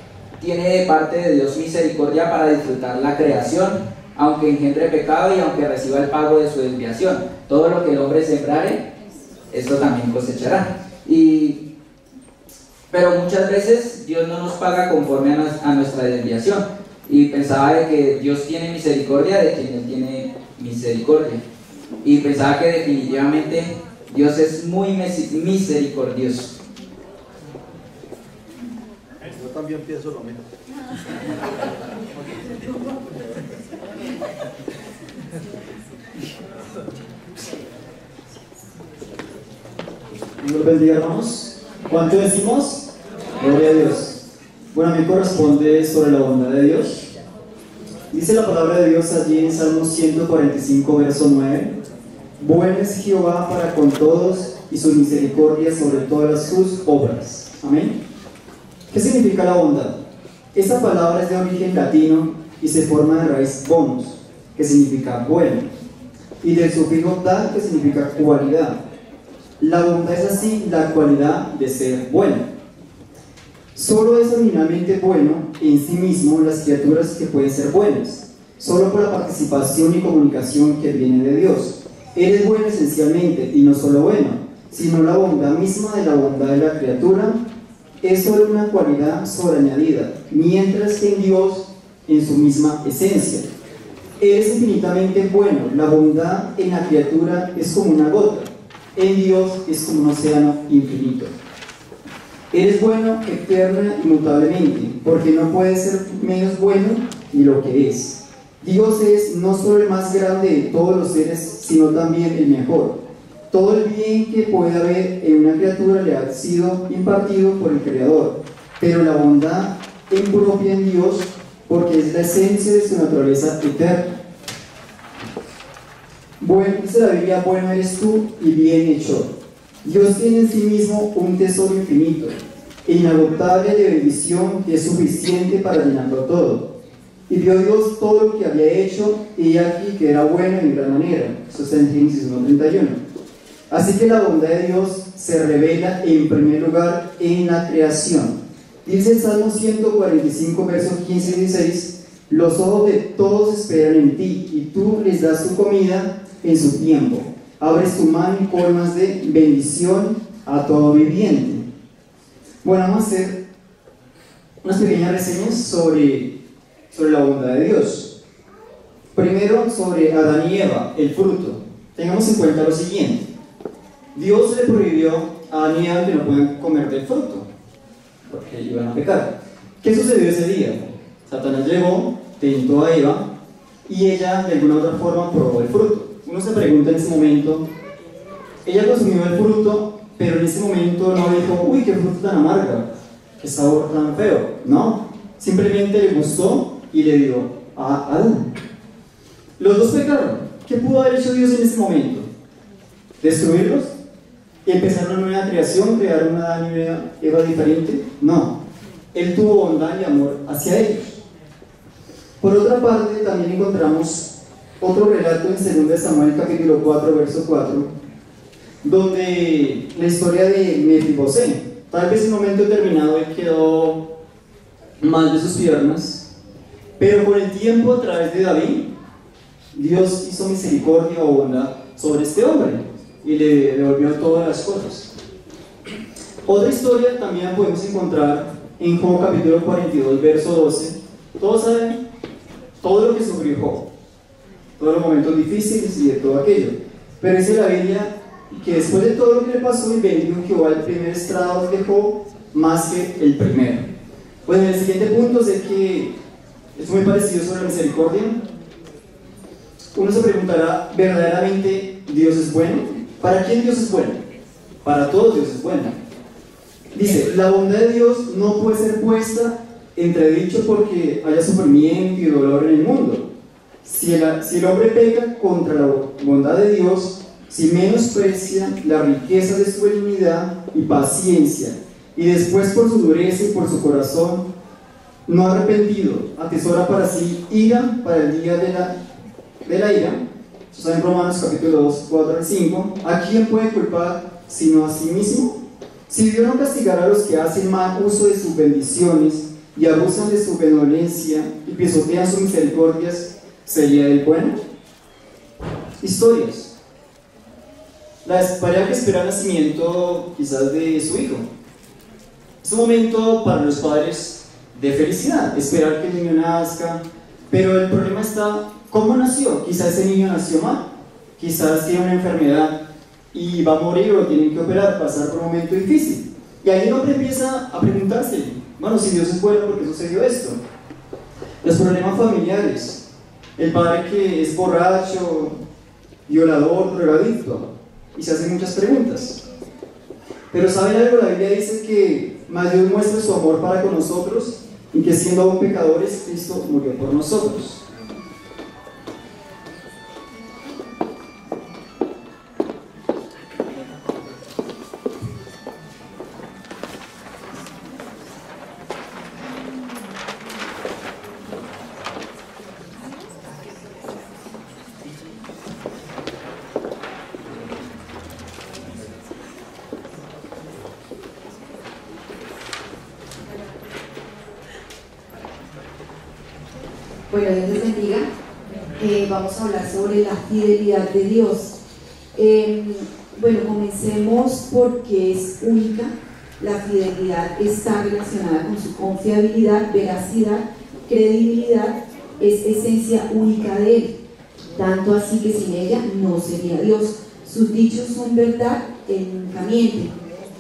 tiene de parte de Dios misericordia para disfrutar la creación, aunque engendre pecado y aunque reciba el pago de su desviación. Todo lo que el hombre sembrare, esto también cosechará. Pero muchas veces Dios no nos paga conforme a nuestra desviación, y pensaba de que Dios tiene misericordia de quien Él tiene misericordia, y pensaba que definitivamente Dios es muy misericordioso. Yo también pienso lo mismo. Dios bendiga, hermanos. ¿Cuánto decimos? Gloria a Dios. Bueno, a mí corresponde sobre la bondad de Dios. Dice la palabra de Dios allí en Salmos 145, verso 9: bueno es Jehová para con todos, y su misericordia sobre todas sus obras. Amén. ¿Qué significa la bondad? Esta palabra es de origen latino y se forma de raíz bonus, que significa bueno, y del sufijo dad, que significa cualidad. La bondad es así la cualidad de ser bueno. Solo es originalmente bueno en sí mismo las criaturas que pueden ser buenas, solo por la participación y comunicación que viene de Dios. Él es bueno esencialmente, y no solo bueno, sino la bondad misma de la bondad de la criatura es solo una cualidad sobreañadida, mientras que en Dios, en su misma esencia, Él es infinitamente bueno. La bondad en la criatura es como una gota, en Dios es como un océano infinito. Él es bueno eterna y mutablemente, porque no puede ser menos bueno ni lo que es. Dios es no solo el más grande de todos los seres, sino también el mejor. Todo el bien que puede haber en una criatura le ha sido impartido por el Creador, pero la bondad impropia en Dios, porque es la esencia de su naturaleza eterna. Bueno, dice la Biblia: bueno eres tú y bien hecho. Dios tiene en sí mismo un tesoro infinito e inagotable de bendición que es suficiente para llenarlo todo. Y vio Dios todo lo que había hecho, y aquí que era bueno en gran manera. Eso está en Génesis 1:31. Así que la bondad de Dios se revela en primer lugar en la creación. Dice el Salmo 145, versos 15 y 16: los ojos de todos esperan en ti, y tú les das tu comida en su tiempo. Abres tu mano y colmas de bendición a todo viviente. Bueno, vamos a hacer unas pequeñas reseñas sobre la bondad de Dios. Primero, sobre Adán y Eva, el fruto. Tengamos en cuenta lo siguiente: Dios le prohibió a Adán y Eva que no puedan comer del fruto, porque iban a pecar. ¿Qué sucedió ese día? Satanás llegó, tentó a Eva, y ella de alguna u otra forma probó el fruto. Uno se pregunta en ese momento, ella consumió el fruto, pero en ese momento no dijo, uy, qué fruto tan amarga, qué sabor tan feo. No, simplemente le gustó y le dio a Adán. Los dos pecaron. ¿Qué pudo haber hecho Dios en ese momento? ¿Destruirlos? ¿Y empezar una nueva creación, crear una Adán y una Eva diferente? No, Él tuvo bondad y amor hacia ellos. Por otra parte, también encontramos otro relato en 2 Samuel capítulo 4, verso 4, donde la historia de Mefibosé. Tal vez en un momento determinado él quedó mal de sus piernas, pero con el tiempo, a través de David, Dios hizo misericordia o bondad sobre este hombre y le devolvió todas las cosas. Otra historia también podemos encontrar en Job capítulo 42, verso 12. Todos saben todo lo que sufrió Job, todos los momentos difíciles y de todo aquello, pero dice la Biblia que después de todo lo que le pasó, y bendijo Jehová el primer estrado de Job más que el primero. Bueno, en el siguiente punto sé que es muy parecido sobre la misericordia. Uno se preguntará, ¿verdaderamente Dios es bueno? ¿Para quién Dios es bueno? Para todos Dios es bueno. Dice, la bondad de Dios no puede ser puesta entredicho porque haya sufrimiento y dolor en el mundo. Si el hombre peca contra la bondad de Dios, si menosprecia la riqueza de su benignidad y paciencia, y después por su dureza y por su corazón no arrepentido, atesora para sí ira para el día de la ira. Eso está en Romanos capítulo 2, 4 al 5. ¿A quién puede culpar sino a sí mismo? Si Dios no castigará a los que hacen mal uso de sus bendiciones y abusan de su benevolencia y pisotean sus misericordias, ¿sería Él bueno? Historias. La pareja que espera el nacimiento quizás de su hijo. Es un momento para los padres de felicidad, esperar que el niño nazca, pero el problema está, ¿cómo nació? Quizás ese niño nació mal, quizás tiene una enfermedad y va a morir o lo tienen que operar, pasar por un momento difícil. Y ahí el hombre empieza a preguntarse, bueno, si Dios es bueno, ¿por qué sucedió esto? Los problemas familiares, el padre que es borracho, violador, drogadicto, y se hacen muchas preguntas. Pero ¿saben algo? La Biblia dice que más Dios muestra su amor para con nosotros y que siendo aún pecadores, Cristo murió por nosotros. Bueno, Dios les bendiga. Vamos a hablar sobre la fidelidad de Dios. Bueno, comencemos porque es única. La fidelidad está relacionada con su confiabilidad, veracidad, credibilidad, es esencia única de Él. Tanto así que sin ella no sería Dios. Sus dichos son verdad en nunca miente.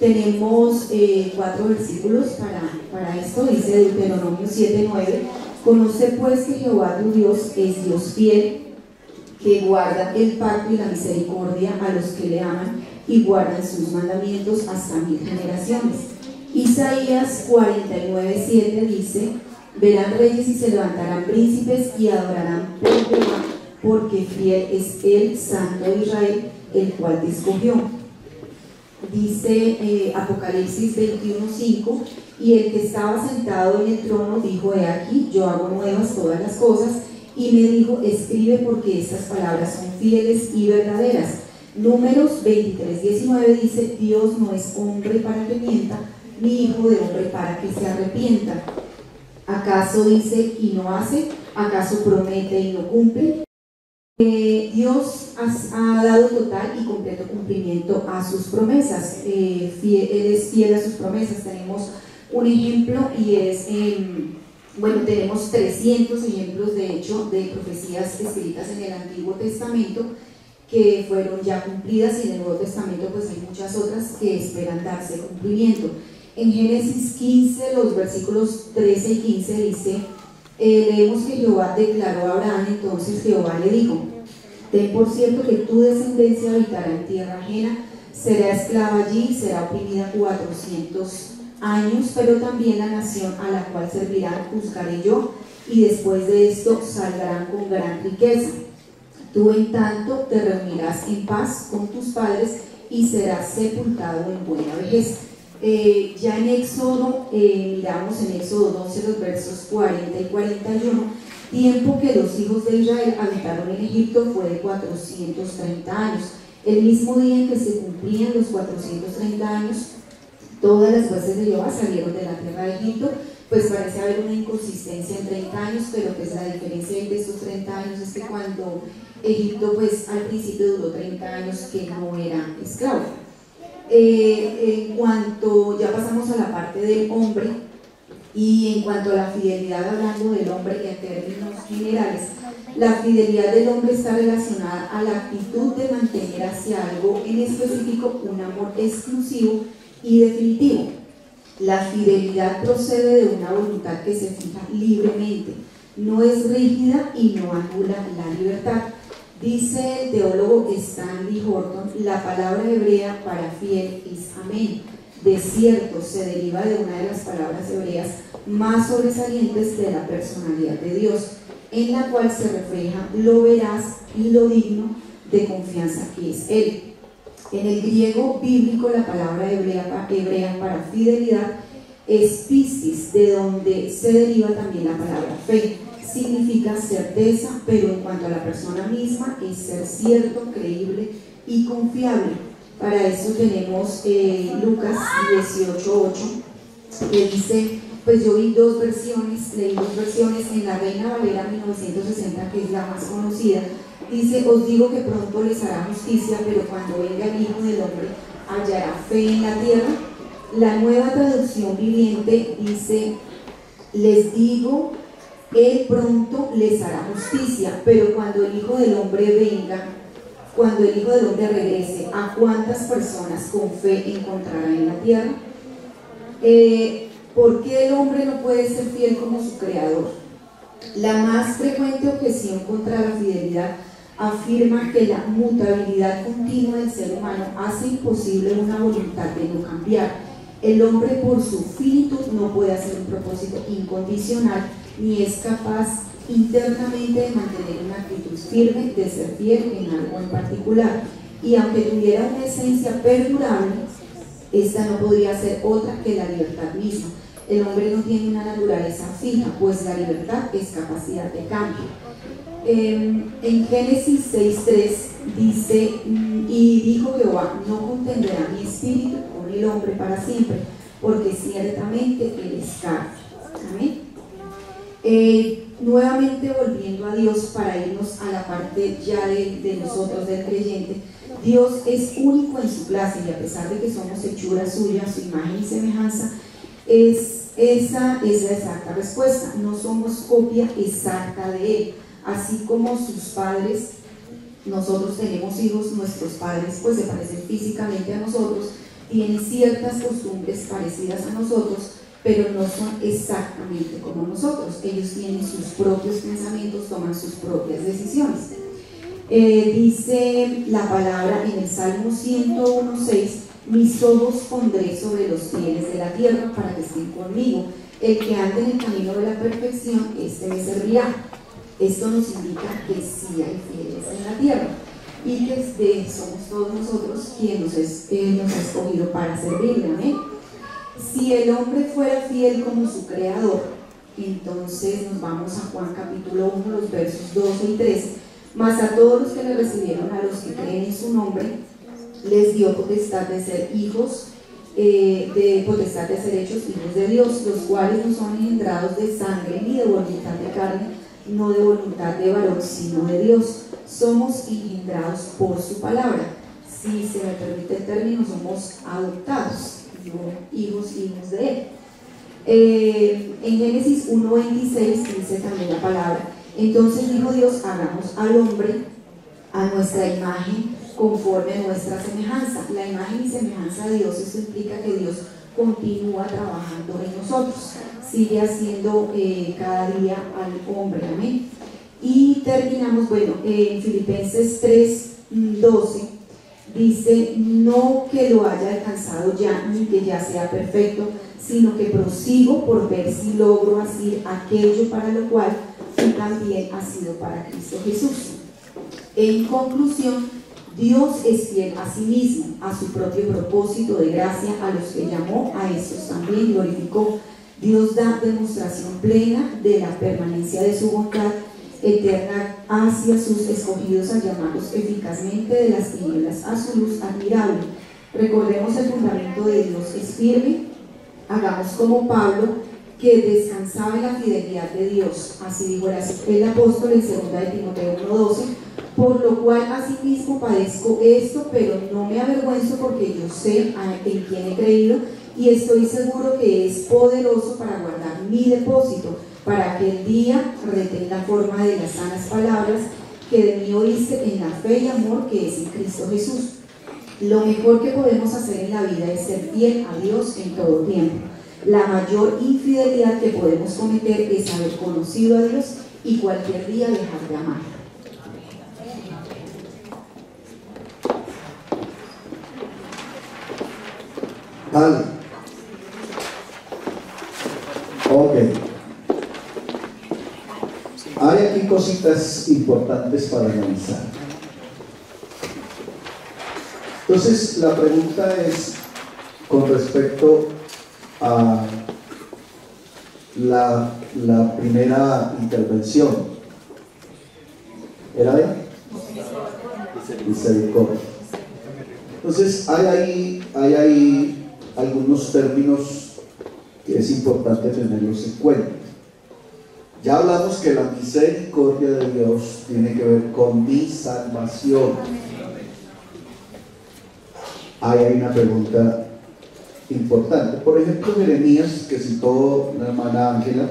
Tenemos 4 versículos para esto. Dice Deuteronomio 7:9. Conoce pues que Jehová tu Dios es Dios fiel, que guarda el pacto y la misericordia a los que le aman y guardan sus mandamientos hasta 1000 generaciones. Isaías 49:7 dice, verán reyes y se levantarán príncipes y adorarán por Jehová, porque fiel es el Santo de Israel, el cual te escogió. Dice Apocalipsis 21:5, y el que estaba sentado en el trono dijo, he aquí, yo hago nuevas todas las cosas, y me dijo, escribe porque estas palabras son fieles y verdaderas. Números 23:19 dice, Dios no es hombre para que mienta, ni hijo de hombre para que se arrepienta. ¿Acaso dice y no hace? ¿Acaso promete y no cumple? Dios ha dado total y completo cumplimiento a sus promesas. Él es fiel a sus promesas. Tenemos un ejemplo y es, bueno, tenemos 300 ejemplos de hecho de profecías escritas en el Antiguo Testamento que fueron ya cumplidas, y en el Nuevo Testamento pues hay muchas otras que esperan darse cumplimiento. En Génesis 15, los versículos 13 y 15 dice, leemos que Jehová declaró a Abraham, entonces Jehová le dijo, ten por cierto que tu descendencia habitará en tierra ajena, será esclava allí, será oprimida 400 años, pero también la nación a la cual servirán juzgaré yo, y después de esto saldrán con gran riqueza. Tú en tanto te reunirás en paz con tus padres y serás sepultado en buena vejez. Ya en Éxodo, miramos en Éxodo 12 los versos 40 y 41, tiempo que los hijos de Israel habitaron en Egipto fue de 430 años. El mismo día en que se cumplían los 430 años, todas las huestes de Jehová salieron de la tierra de Egipto. Pues parece haber una inconsistencia en 30 años, pero pues la diferencia entre estos 30 años es que cuando Egipto pues al principio duró 30 años que no era esclavo. En cuanto, ya pasamos a la parte del hombre, y en cuanto a la fidelidad, hablando del hombre en términos generales, la fidelidad del hombre está relacionada a la actitud de mantener hacia algo en específico un amor exclusivo y definitivo. La fidelidad procede de una voluntad que se fija libremente, no es rígida y no anula la libertad. Dice el teólogo Stanley Horton, la palabra hebrea para fiel es amén. De cierto, se deriva de una de las palabras hebreas más sobresalientes de la personalidad de Dios, en la cual se refleja lo veraz y lo digno de confianza que es Él. En el griego bíblico, la palabra hebrea para fidelidad es pistis, de donde se deriva también la palabra fe. Significa certeza, pero en cuanto a la persona misma es ser cierto, creíble y confiable. Para eso tenemos Lucas 18:8, que dice, pues yo vi dos versiones, leí dos versiones. En la Reina Valera 1960, que es la más conocida, dice, os digo que pronto les hará justicia, pero cuando venga el Hijo del Hombre hallará fe en la tierra. La Nueva Traducción Viviente dice, les digo, Él pronto les hará justicia, pero cuando el Hijo del Hombre venga, cuando el Hijo del Hombre regrese, ¿a cuántas personas con fe encontrará en la tierra? ¿Por qué el hombre no puede ser fiel como su creador? La más frecuente objeción contra la fidelidad afirma que la mutabilidad continua del ser humano hace imposible una voluntad de no cambiar. El hombre por su finitud no puede hacer un propósito incondicional, ni es capaz internamente de mantener una actitud firme, de ser fiel en algo en particular. Y aunque tuviera una esencia perdurable, esta no podría ser otra que la libertad misma. El hombre no tiene una naturaleza fija, pues la libertad es capacidad de cambio. En Génesis 6:3 dice, y dijo Jehová, no contenderá mi espíritu con el hombre para siempre, porque ciertamente él es carne. Amén. Nuevamente volviendo a Dios, para irnos a la parte ya de nosotros, del creyente, Dios es único en su clase, y a pesar de que somos hechura suya, su imagen y semejanza, esa es la exacta respuesta. No somos copia exacta de Él. Así como sus padres, nosotros tenemos hijos, nuestros padres pues se parecen físicamente a nosotros, tienen ciertas costumbres parecidas a nosotros, pero no son exactamente como nosotros. Ellos tienen sus propios pensamientos, toman sus propias decisiones. Dice la palabra en el Salmo 101:6, mis ojos pondré sobre los fieles de la tierra para que estén conmigo. El que ande en el camino de la perfección, este me servirá. Esto nos indica que sí hay fieles en la tierra, y que somos todos nosotros quienes nos ha escogido para servirle. Amén. Si el hombre fuera fiel como su creador, entonces nos vamos a Juan capítulo 1, los versos 12 y 13. Mas a todos los que le recibieron, a los que creen en su nombre, les dio potestad de ser hijos, potestad de ser hechos hijos de Dios, los cuales no son engendrados de sangre ni de voluntad de carne, no de voluntad de varón, sino de Dios. Somos engendrados por su palabra. Si se me permite el término, somos adoptados, no hijos de Él. En Génesis 1:26 dice también la palabra, entonces dijo Dios, hagamos al hombre a nuestra imagen conforme a nuestra semejanza. La imagen y semejanza de Dios, eso implica que Dios continúa trabajando en nosotros, sigue haciendo cada día al hombre, amén. Y terminamos, bueno, en Filipenses 3:12 dice: no que lo haya alcanzado ya, ni que ya sea perfecto, sino que prosigo por ver si logro hacer aquello para lo cual tú también has sido para Cristo Jesús. En conclusión, Dios es fiel a sí mismo, a su propio propósito de gracia, a los que llamó, a estos también glorificó. Dios da demostración plena de la permanencia de su bondad eterna hacia sus escogidos al llamarlos eficazmente de las tinieblas a su luz admirable. Recordemos, el fundamento de Dios es firme. Hagamos como Pablo, que descansaba en la fidelidad de Dios. Así dijo el apóstol en 2 de Timoteo 1:12: por lo cual asimismo padezco esto, pero no me avergüenzo, porque yo sé en quién he creído y estoy seguro que es poderoso para guardar mi depósito, para que el día retenga forma de las sanas palabras que de mí oíste en la fe y amor que es en Cristo Jesús. Lo mejor que podemos hacer en la vida es ser fiel a Dios en todo tiempo. La mayor infidelidad que podemos cometer es haber conocido a Dios y cualquier día dejar de amar. Vale. Ok. Hay aquí cositas importantes para analizar. Entonces, la pregunta es con respecto a la primera intervención. ¿Era de? Misericordia. Entonces, hay ahí algunos términos que es importante tenerlos en cuenta. Ya hablamos que la misericordia de Dios tiene que ver con mi salvación. Hay una pregunta importante. Por ejemplo, Jeremías, que citó la hermana Ángela,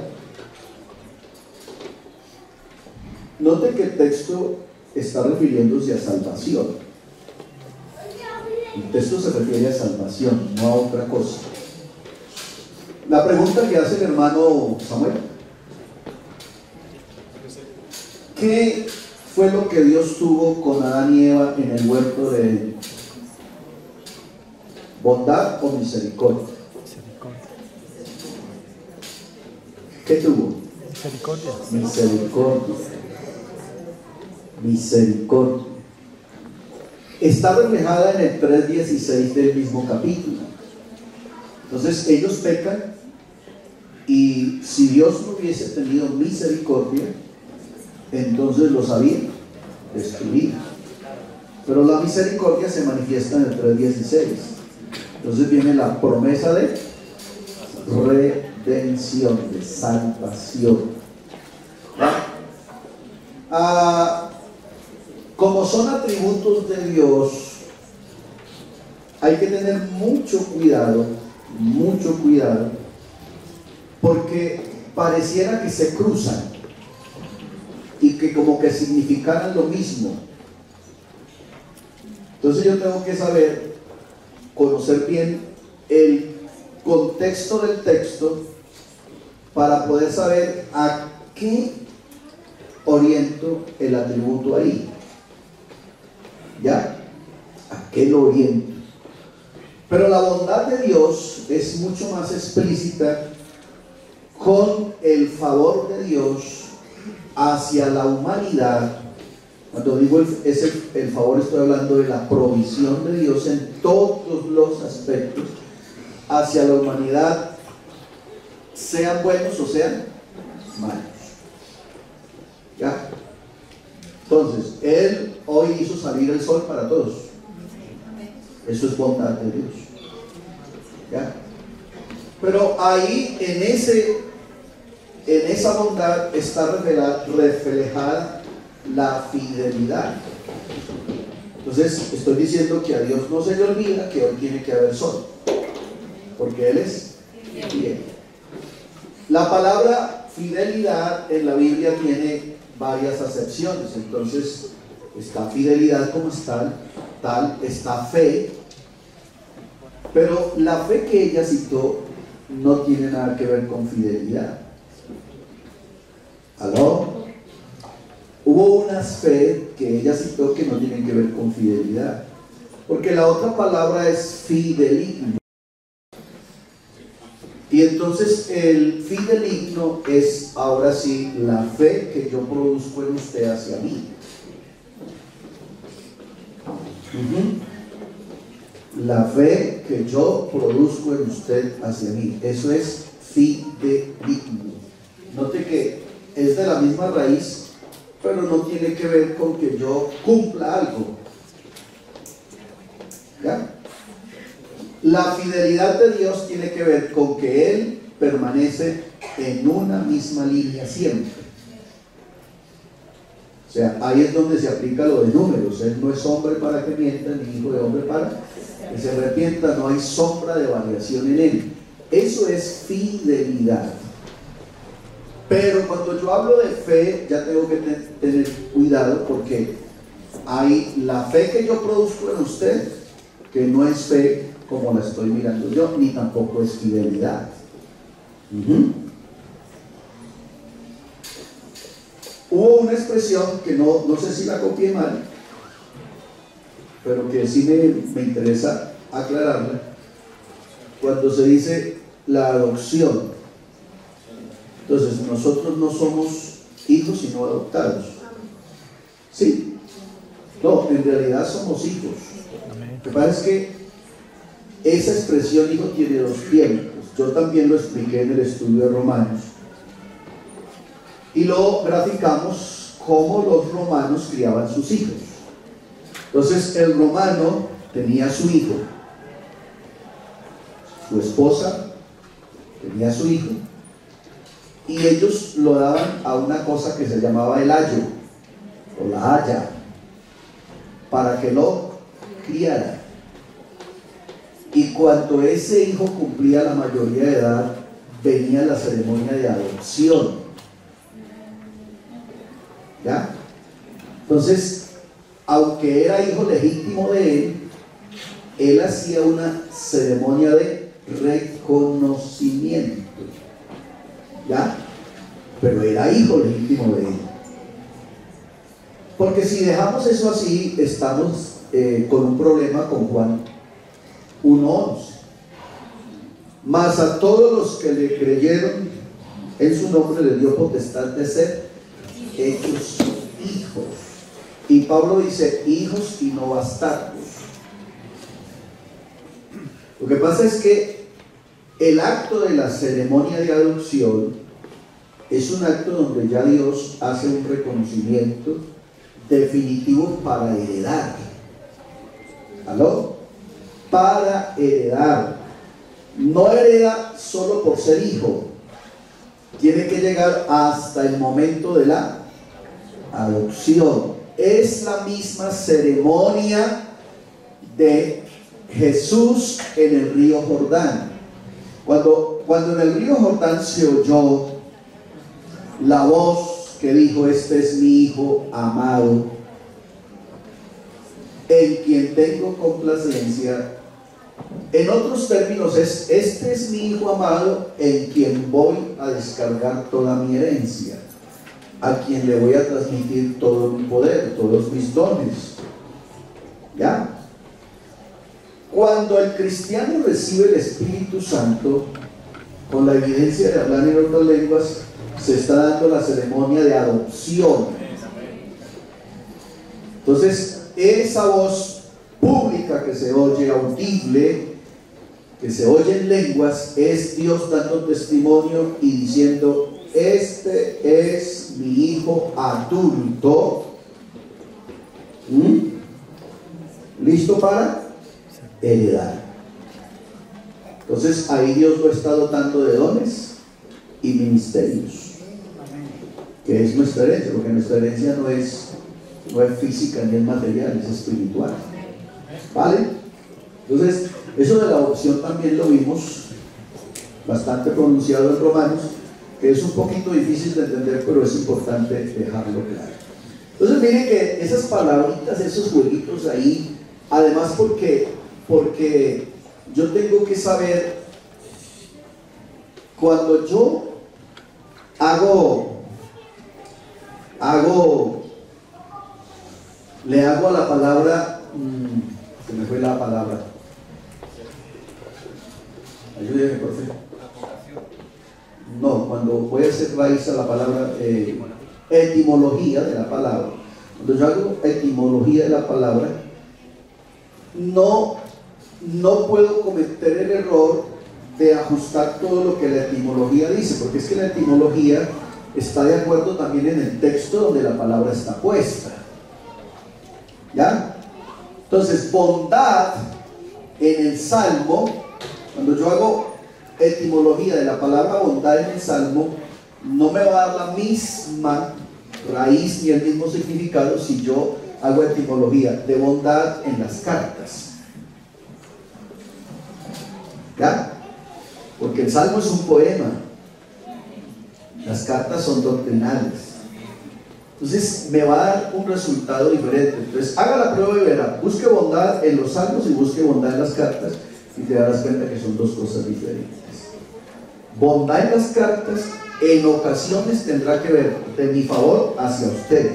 note que el texto está refiriéndose a salvación. El texto se refiere a salvación, no a otra cosa. La pregunta que hace el hermano Samuel: ¿qué fue lo que Dios tuvo con Adán y Eva en el huerto de Edén? ¿Bondad o misericordia? ¿Qué tuvo? Misericordia. Misericordia. Misericordia. Está reflejada en el 3:16 del mismo capítulo. Entonces ellos pecan, y si Dios no hubiese tenido misericordia, entonces los había destruido. Pero la misericordia se manifiesta en el 3:16. Entonces viene la promesa de redención, de salvación. Como son atributos de Dios, hay que tener mucho cuidado, porque pareciera que se cruzan y que como que significaran lo mismo. Entonces yo tengo que saber, conocer bien el contexto del texto para poder saber a qué oriento el atributo ahí. ¿Ya? ¿A qué lo oriento? Pero la bondad de Dios es mucho más explícita con el favor de Dios hacia la humanidad. Cuando digo el favor, estoy hablando de la provisión de Dios en todos los aspectos hacia la humanidad, sean buenos o sean malos. ¿Ya? Entonces, Él hoy hizo salir el sol para todos. Eso es bondad de Dios. ¿Ya? Pero ahí, en esa bondad está reflejada la fidelidad. Entonces, estoy diciendo que a Dios no se le olvida que hoy tiene que haber sol, porque Él es fiel. La palabra fidelidad en la Biblia tiene varias acepciones. Entonces, está fidelidad como tal, está fe, pero la fe que ella citó no tiene nada que ver con fidelidad. ¿Aló? Hubo unas fe que ella citó que no tienen que ver con fidelidad, porque la otra palabra es fideligno. Y entonces el fideligno es ahora sí la fe que yo produzco en usted hacia mí. La fe que yo produzco en usted hacia mí, eso es fideligno. Note que es de la misma raíz, pero no tiene que ver con que yo cumpla algo. ¿Ya? La fidelidad de Dios tiene que ver con que Él permanece en una misma línea siempre. O sea, ahí es donde se aplica lo de números. Él no es hombre para que mienta, ni hijo de hombre para que se arrepienta. No hay sombra de variación en Él. Eso es fidelidad. Pero cuando yo hablo de fe, ya tengo que tener cuidado, porque hay la fe que yo produzco en usted, que no es fe como la estoy mirando yo, ni tampoco es fidelidad. Hubo una expresión que no sé si la copié mal, pero que sí me interesa aclararla, cuando se dice la adopción. Entonces, nosotros no somos hijos sino adoptados. ¿Sí? No, en realidad somos hijos. Lo que pasa es que esa expresión hijo tiene dos tiempos. Yo también lo expliqué en el estudio de Romanos. Y lo graficamos cómo los romanos criaban sus hijos. Entonces, el romano tenía su hijo, su esposa tenía su hijo, y ellos lo daban a una cosa que se llamaba el ayo o la haya, para que lo criara. Y cuando ese hijo cumplía la mayoría de edad, venía la ceremonia de adopción. ¿Ya? Entonces, aunque era hijo legítimo de él hacía una ceremonia de reconocimiento. ¿Ya? Pero era hijo legítimo de él. Porque si dejamos eso así, estamos con un problema con Juan 1:11. Mas a todos los que le creyeron, en su nombre le dio potestad de ser hechos hijos. Y Pablo dice hijos y no bastardos. Lo que pasa es que el acto de la ceremonia de adopción es un acto donde ya Dios hace un reconocimiento definitivo para heredar. ¿Aló? Para heredar. No hereda solo por ser hijo. Tiene que llegar hasta el momento de la adopción. Es la misma ceremonia de Jesús en el río Jordán. Cuando en el río Jordán se oyó la voz que dijo: este es mi hijo amado, en quien tengo complacencia. En otros términos es: este es mi hijo amado, en quien voy a descargar toda mi herencia, a quien le voy a transmitir todo mi poder, todos mis dones. ¿Ya? Cuando el cristiano recibe el Espíritu Santo, con la evidencia de hablar en otras lenguas, se está dando la ceremonia de adopción. Entonces, esa voz pública que se oye, audible, que se oye en lenguas, es Dios dando testimonio y diciendo: este es mi hijo adulto, listo para heredar. Entonces ahí Dios lo está dotando de dones y ministerios, que es nuestra herencia, porque nuestra herencia no es física ni es material, es espiritual. ¿Vale? Entonces, eso de la adopción también lo vimos bastante pronunciado en Romanos, que es un poquito difícil de entender, pero es importante dejarlo claro. Entonces miren que esas palabritas, esos jueguitos ahí, además porque yo tengo que saber, cuando yo le hago a la palabra, se me fue la palabra, ayúdenme por favor. No, cuando voy a hacer raíz a la palabra, etimología de la palabra, cuando yo hago etimología de la palabra, no puedo cometer el error de ajustar todo lo que la etimología dice, porque es que la etimología está de acuerdo también en el texto donde la palabra está puesta. ¿Ya? Entonces, bondad en el Salmo, cuando yo hago etimología de la palabra bondad en el Salmo, no me va a dar la misma raíz ni el mismo significado si yo hago etimología de bondad en las cartas. ¿Ya? Porque el Salmo es un poema, las cartas son doctrinales. Entonces me va a dar un resultado diferente. Entonces haga la prueba y verá, busque bondad en los salmos y busque bondad en las cartas y te darás cuenta que son dos cosas diferentes. Bondad en las cartas en ocasiones tendrá que ver de mi favor hacia usted,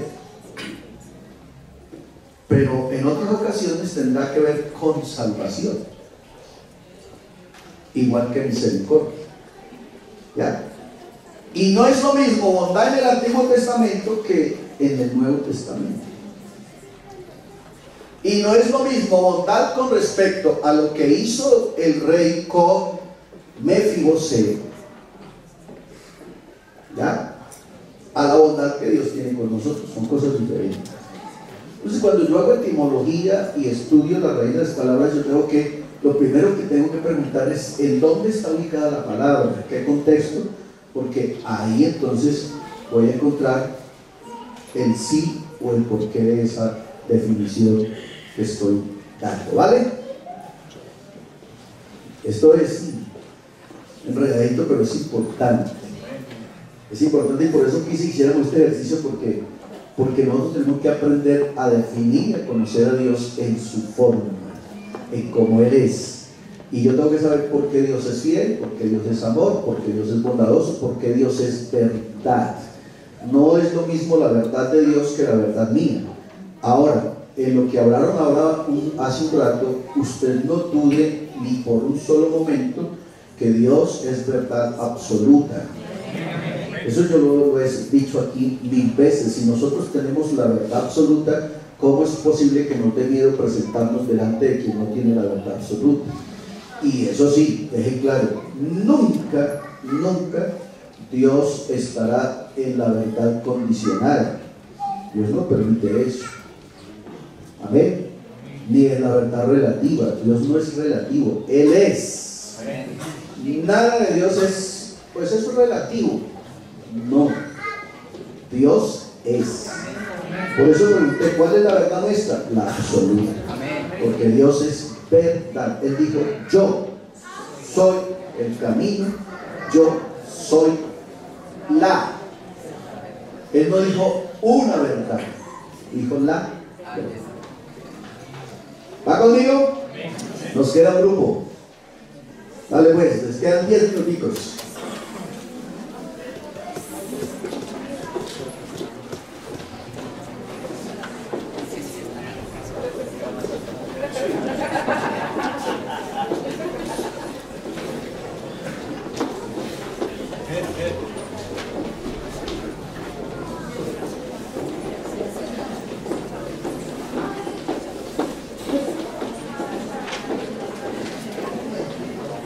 pero en otras ocasiones tendrá que ver con salvación, igual que misericordia. ¿Ya? Y no es lo mismo bondad en el Antiguo Testamento que en el Nuevo Testamento. Y no es lo mismo bondad con respecto a lo que hizo el rey con Mefibosé, ¿ya?, a la bondad que Dios tiene con nosotros. Son cosas diferentes. Entonces, cuando yo hago etimología y estudio la raíz de las palabras, yo tengo que, lo primero que tengo que preguntar es ¿en dónde está ubicada la palabra? ¿En qué contexto? Porque ahí entonces voy a encontrar el sí o el porqué de esa definición que estoy dando, ¿vale? Esto es enredadito, pero es importante. Es importante y por eso quise que hiciéramos este ejercicio, porque nosotros tenemos que aprender a definir y a conocer a Dios en su forma, en cómo Él es. Y yo tengo que saber por qué Dios es fiel, por qué Dios es amor, por qué Dios es bondadoso, por qué Dios es verdad. No es lo mismo la verdad de Dios que la verdad mía. Ahora, en lo que hablaron ahora hace un rato, usted no dude ni por un solo momento que Dios es verdad absoluta. Eso yo lo he dicho aquí 1000 veces. Si nosotros tenemos la verdad absoluta, ¿cómo es posible que nos dé miedo presentarnos delante de quien no tiene la verdad absoluta? Y eso sí, deje claro, nunca Dios estará en la verdad condicional. Dios no permite eso. Amén. Ni en la verdad relativa. Dios no es relativo, Él es. Nada de Dios es, pues eso es relativo. No, Dios es. Por eso pregunté, ¿cuál es la verdad nuestra? La absoluta. Porque Dios es verdad. Él dijo, yo soy el camino, yo soy la. Él no dijo una verdad, dijo la verdad. ¿Va conmigo? Nos queda un grupo. Dale pues, les quedan 10 minuticos.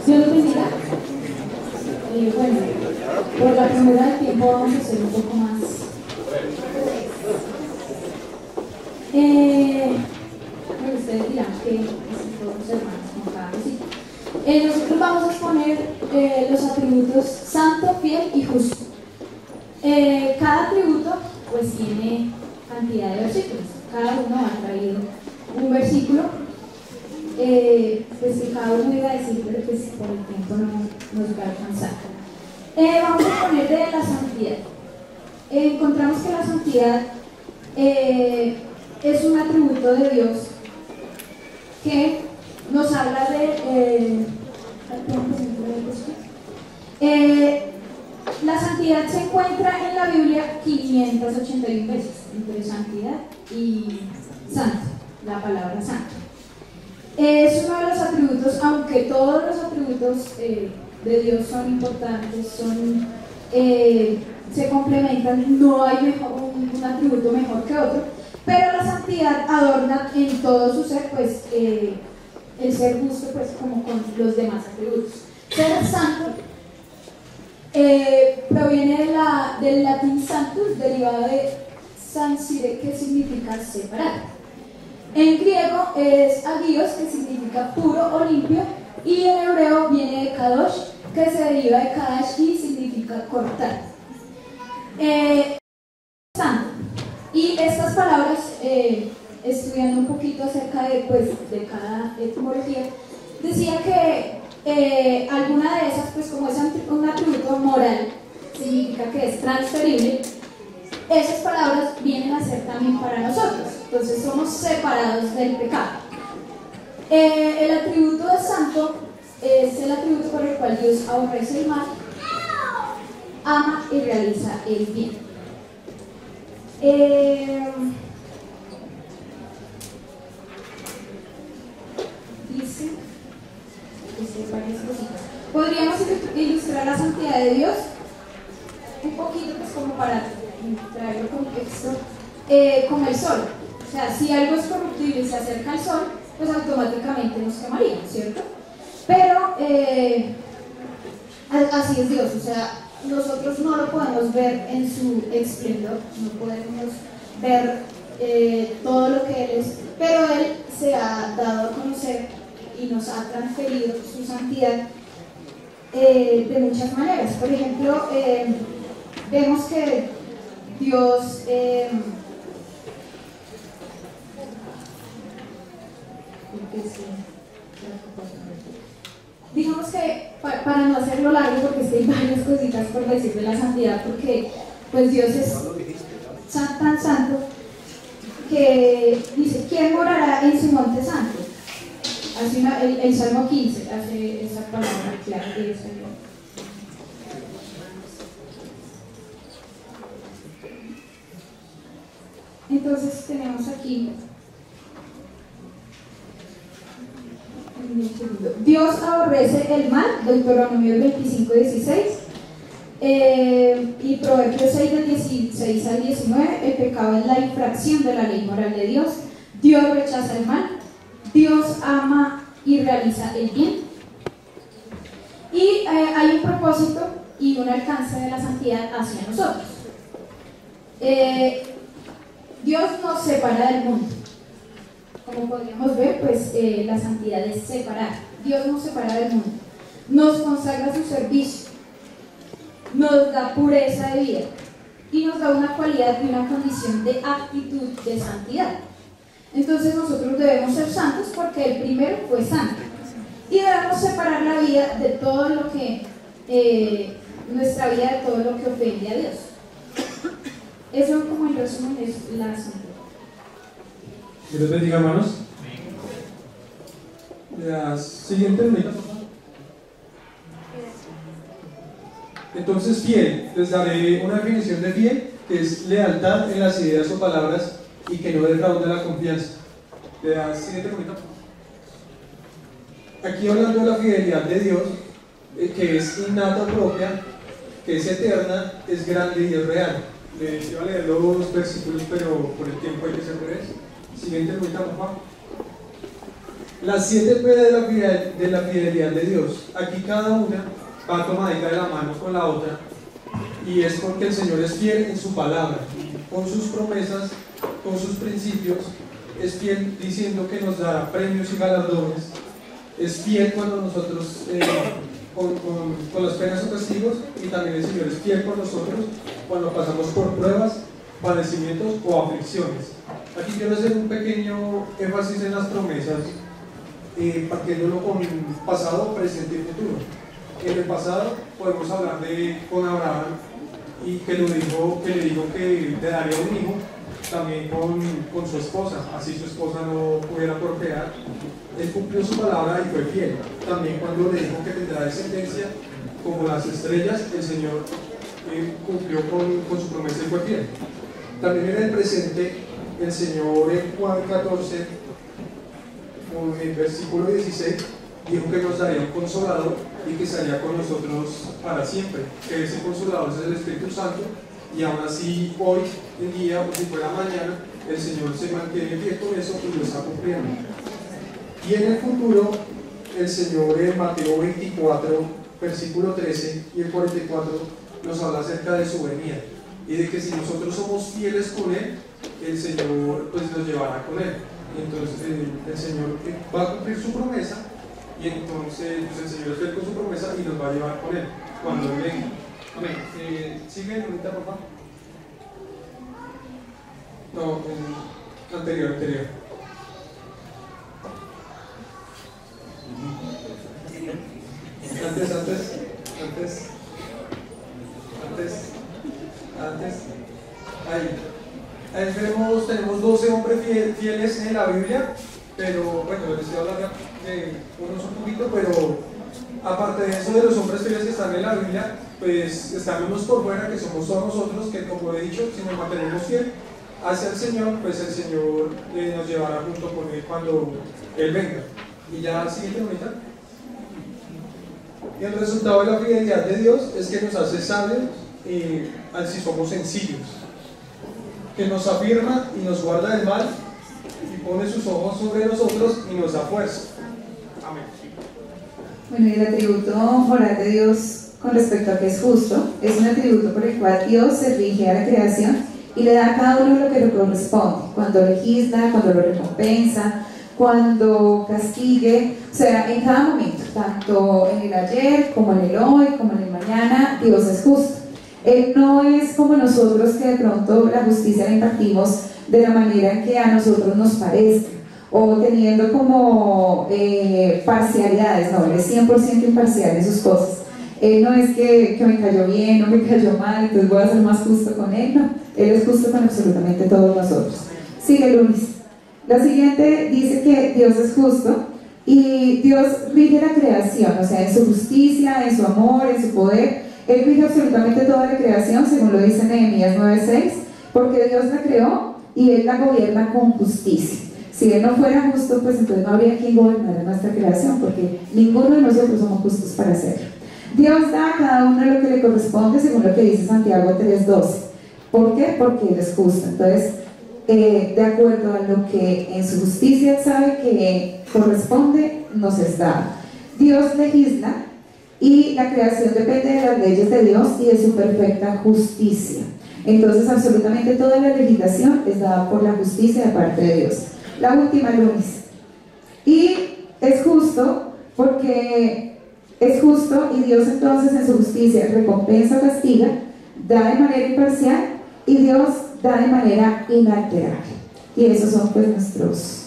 Dios los bendiga. Bueno, por la primera del tiempo vamos a hacer un poco más. Bueno, ustedes dirán que todos hermanos con cada cosita. Nosotros vamos a exponer los atributos santo, fiel y justo. Cada atributo pues tiene cantidad de versículos. Cada uno ha traído un versículo. Pues que cada uno iba a decir, pero pues por el tiempo no nos va a alcanzar. Vamos a poner de la santidad. Encontramos que la santidad es un atributo de Dios que nos habla de... la santidad se encuentra en la Biblia 581 veces, entre santidad y santo, la palabra santo. Es uno de los atributos, aunque todos los atributos de Dios son importantes, se complementan, no hay un atributo mejor que otro, pero la santidad adorna en todo su ser, pues, el ser justo, pues, como con los demás atributos. Ser santo proviene del latín santus, derivado de sancire, que significa separar. En griego es agios, que significa puro o limpio, y en hebreo viene de kadosh, que se deriva de kadash y significa cortar. Santo. Y estas palabras, estudiando un poquito acerca de cada etimología, decía que alguna de esas, pues como es un atributo moral, significa que es transferible. Esas palabras vienen a ser también para nosotros, entonces somos separados del pecado. El atributo de santo es el atributo por el cual Dios aborrece el mal, ama y realiza el bien. Dice varias cositas. Podríamos ilustrar la santidad de Dios un poquito, pues como para traerlo en contexto, como el sol. O sea, si algo es corruptible y se acerca al sol, pues automáticamente nos quemaría, ¿cierto? Pero así es Dios, o sea, nosotros no lo podemos ver en su esplendor, no podemos ver todo lo que Él es, pero Él se ha dado a conocer y nos ha transferido su santidad de muchas maneras. Por ejemplo, vemos que Dios digamos que para no hacerlo largo, porque hay varias cositas por decir de la santidad, porque pues Dios es tan santo que dice: ¿quién morará en su monte santo? Así el Salmo 15 hace esa palabra clara de eso. Entonces tenemos aquí Dios aborrece el mal, Deuteronomio 25:16, y Proverbios 6 del 16 al 19, el pecado es la infracción de la ley moral de Dios. Dios rechaza el mal, Dios ama y realiza el bien. Y hay un propósito y un alcance de la santidad hacia nosotros. Dios nos separa del mundo. Como podríamos ver, pues la santidad es separar. Dios nos separa del mundo, nos consagra su servicio, nos da pureza de vida y nos da una cualidad y una condición de actitud de santidad. Entonces nosotros debemos ser santos porque el primero fue santo, y debemos separar la vida de todo lo que nuestra vida de todo lo que ofende a Dios. Eso, como en resumen, es la santidad. Dios bendiga, hermanos. La siguiente pregunta, por favor. Entonces, fiel, les daré una definición de fiel, que es lealtad en las ideas o palabras y que no defraude la confianza. La siguiente pregunta, por favor. Aquí hablando de la fidelidad de Dios, que es innata propia, que es eterna, es grande y es real. Les iba a leer los versículos, pero por el tiempo hay que ser breves. Siguiente pregunta, por favor. Las 7 P de la fidelidad de Dios. Aquí cada una va tomadita de la mano con la otra, y es porque el Señor es fiel en su palabra, con sus promesas, con sus principios. Es fiel diciendo que nos dará premios y galardones. Es fiel cuando nosotros con las penas o castigos, y también el Señor es fiel con nosotros cuando pasamos por pruebas, padecimientos o aflicciones. Aquí quiero hacer un pequeño énfasis en las promesas, partiéndolo con pasado, presente y futuro. En el pasado podemos hablar con Abraham, y que le dijo que le daría un hijo, también con su esposa, así su esposa no pudiera procrear. Él cumplió su palabra y fue fiel. También cuando le dijo que tendrá descendencia como las estrellas, el Señor cumplió con su promesa y fue fiel. También en el presente, el Señor en Juan 14, en el versículo 16, dijo que nos daría un consolador y que estaría con nosotros para siempre, que ese consolador es el Espíritu Santo, y aún así hoy en día, o si fuera mañana, el Señor se mantiene fiel con eso y lo está cumpliendo. Y en el futuro, el Señor en Mateo 24, versículo 13 y el 44, nos habla acerca de su venida y de que si nosotros somos fieles con Él, el Señor pues nos llevará con Él. Entonces el Señor va a cumplir su promesa, y entonces pues, el Señor es fiel con su promesa y nos va a llevar con Él cuando Él venga. Amén. Sigue ahorita, papá. No, anterior. Antes. Ahí tenemos 12 hombres fieles en la Biblia, pero bueno, les voy a hablar de unos un poquito, pero aparte de eso, de los hombres fieles que están en la Biblia, pues están unos por fuera, que somos todos nosotros, que como he dicho, si nos mantenemos fiel hacia el Señor, pues el Señor nos llevará junto con Él cuando Él venga. Y ya siguiente bonita. Y el resultado de la fidelidad de Dios es que nos hace sabios si somos sencillos, que nos afirma y nos guarda del mal y pone sus ojos sobre nosotros y nos da fuerza. Amén. Bueno, y el atributo moral de Dios con respecto a que es justo es un atributo por el cual Dios se rige a la creación y le da a cada uno lo que le corresponde, cuando legisla, cuando lo recompensa, cuando castigue, o sea, en cada momento, tanto en el ayer, como en el hoy, como en el mañana, Dios es justo. Él no es como nosotros, que de pronto la justicia la impartimos de la manera que a nosotros nos parezca, o teniendo como parcialidades. No, Él es 100% imparcial en sus cosas. Él no es que me cayó bien o me cayó mal, entonces voy a ser más justo con Él. No, Él es justo con absolutamente todos nosotros. Sigue Luis. La siguiente dice que Dios es justo y Dios rige la creación, o sea, en su justicia, en su amor, en su poder. Él rige absolutamente toda la creación, según lo dice Nehemías 9:6, porque Dios la creó y Él la gobierna con justicia. Si Él no fuera justo, pues entonces no habría quien gobernara nuestra creación, porque ninguno de nosotros somos justos para hacerlo. Dios da a cada uno lo que le corresponde, según lo que dice Santiago 3:12. ¿Por qué? Porque Él es justo. Entonces, de acuerdo a lo que en su justicia Él sabe que corresponde, nos es dado. Dios legisla y la creación depende de las leyes de Dios y de su perfecta justicia. Entonces, absolutamente toda la legislación es dada por la justicia de parte de Dios. La última, Luis. Y es justo porque es justo, y Dios entonces en su justicia recompensa o castiga, da de manera imparcial, y Dios da de manera inalterable. Y esos son pues nuestros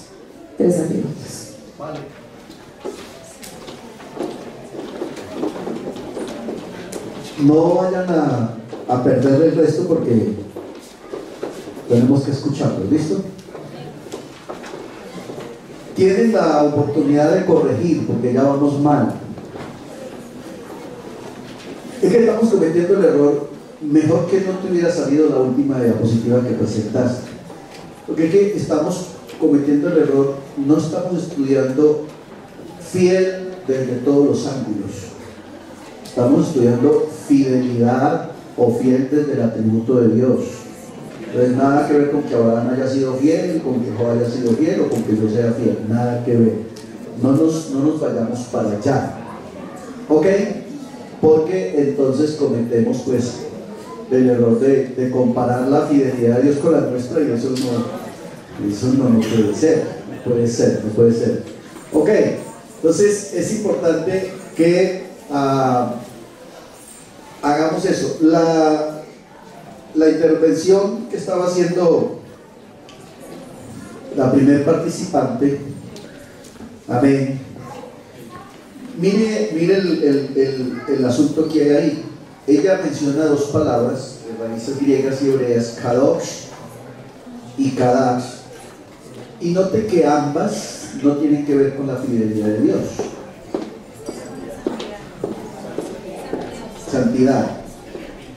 3 atributos. Vale. No vayan a perder el resto porque tenemos que escucharlo. ¿Listo? Tienen la oportunidad de corregir porque ya vamos mal. Es que estamos cometiendo el error. Mejor que no te hubiera salido la última diapositiva que presentaste, porque es que estamos cometiendo el error, no estamos estudiando fiel desde todos los ángulos, estamos estudiando fidelidad o fiel desde el atributo de Dios. Entonces nada que ver con que Abraham haya sido fiel, con que Job haya sido fiel o con que yo sea fiel, nada que ver. No nos vayamos para allá, ¿ok? Porque entonces cometemos pues el error de comparar la fidelidad de Dios con la nuestra, y eso no puede ser, no puede ser. Ok, entonces es importante que hagamos eso. La intervención que estaba haciendo la primer participante, amén. Mire el asunto que hay ahí. Ella menciona 2 palabras de raíces griegas y hebreas, kadosh y Kadash. Y note que ambas no tienen que ver con la fidelidad de Dios. Santidad.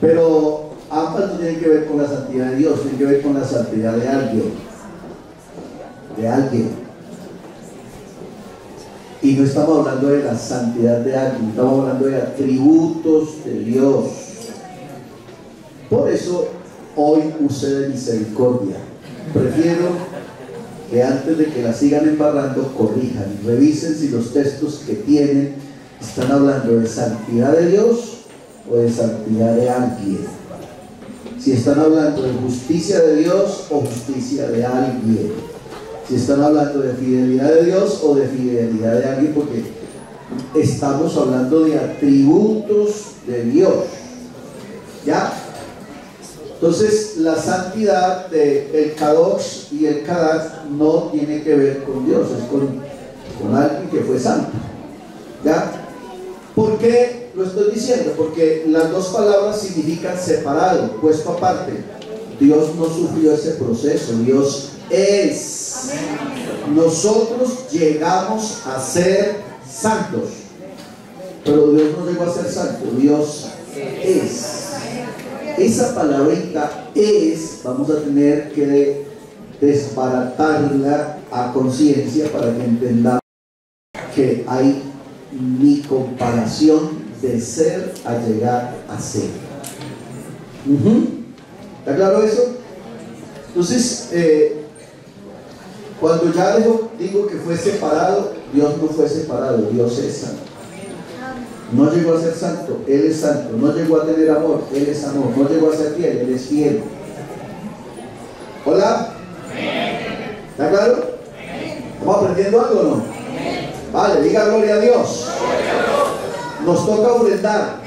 Pero ambas no tienen que ver con la santidad de Dios, tienen que ver con la santidad de alguien. De alguien. Y no estamos hablando de la santidad de alguien, estamos hablando de atributos de Dios. Por eso hoy usé de misericordia. Prefiero que antes de que la sigan embarrando, corrijan, revisen si los textos que tienen están hablando de santidad de Dios o de santidad de alguien. Si están hablando de justicia de Dios o justicia de alguien. Si están hablando de fidelidad de Dios o de fidelidad de alguien, porque estamos hablando de atributos de Dios. ¿Ya? Entonces, la santidad del Kadosh y el Kadash no tiene que ver con Dios, es con alguien que fue santo. ¿Ya? ¿Por qué lo estoy diciendo? Porque las dos palabras significan separado, puesto aparte. Dios no sufrió ese proceso, Dios es. Nosotros llegamos a ser santos, pero Dios no llegó a ser santo, Dios es. Esa palabrita es, vamos a tener que desbaratarla a conciencia para que entendamos que hay ni comparación de ser a llegar a ser. ¿Está claro eso? Entonces, cuando ya digo que fue separado, Dios no fue separado, Dios es santo. No llegó a ser santo, Él es santo. No llegó a tener amor, Él es amor. No llegó a ser fiel, Él es fiel. ¿Hola? ¿Está claro? ¿Estamos aprendiendo algo o no? Vale, diga gloria a Dios. Nos toca ofrendar.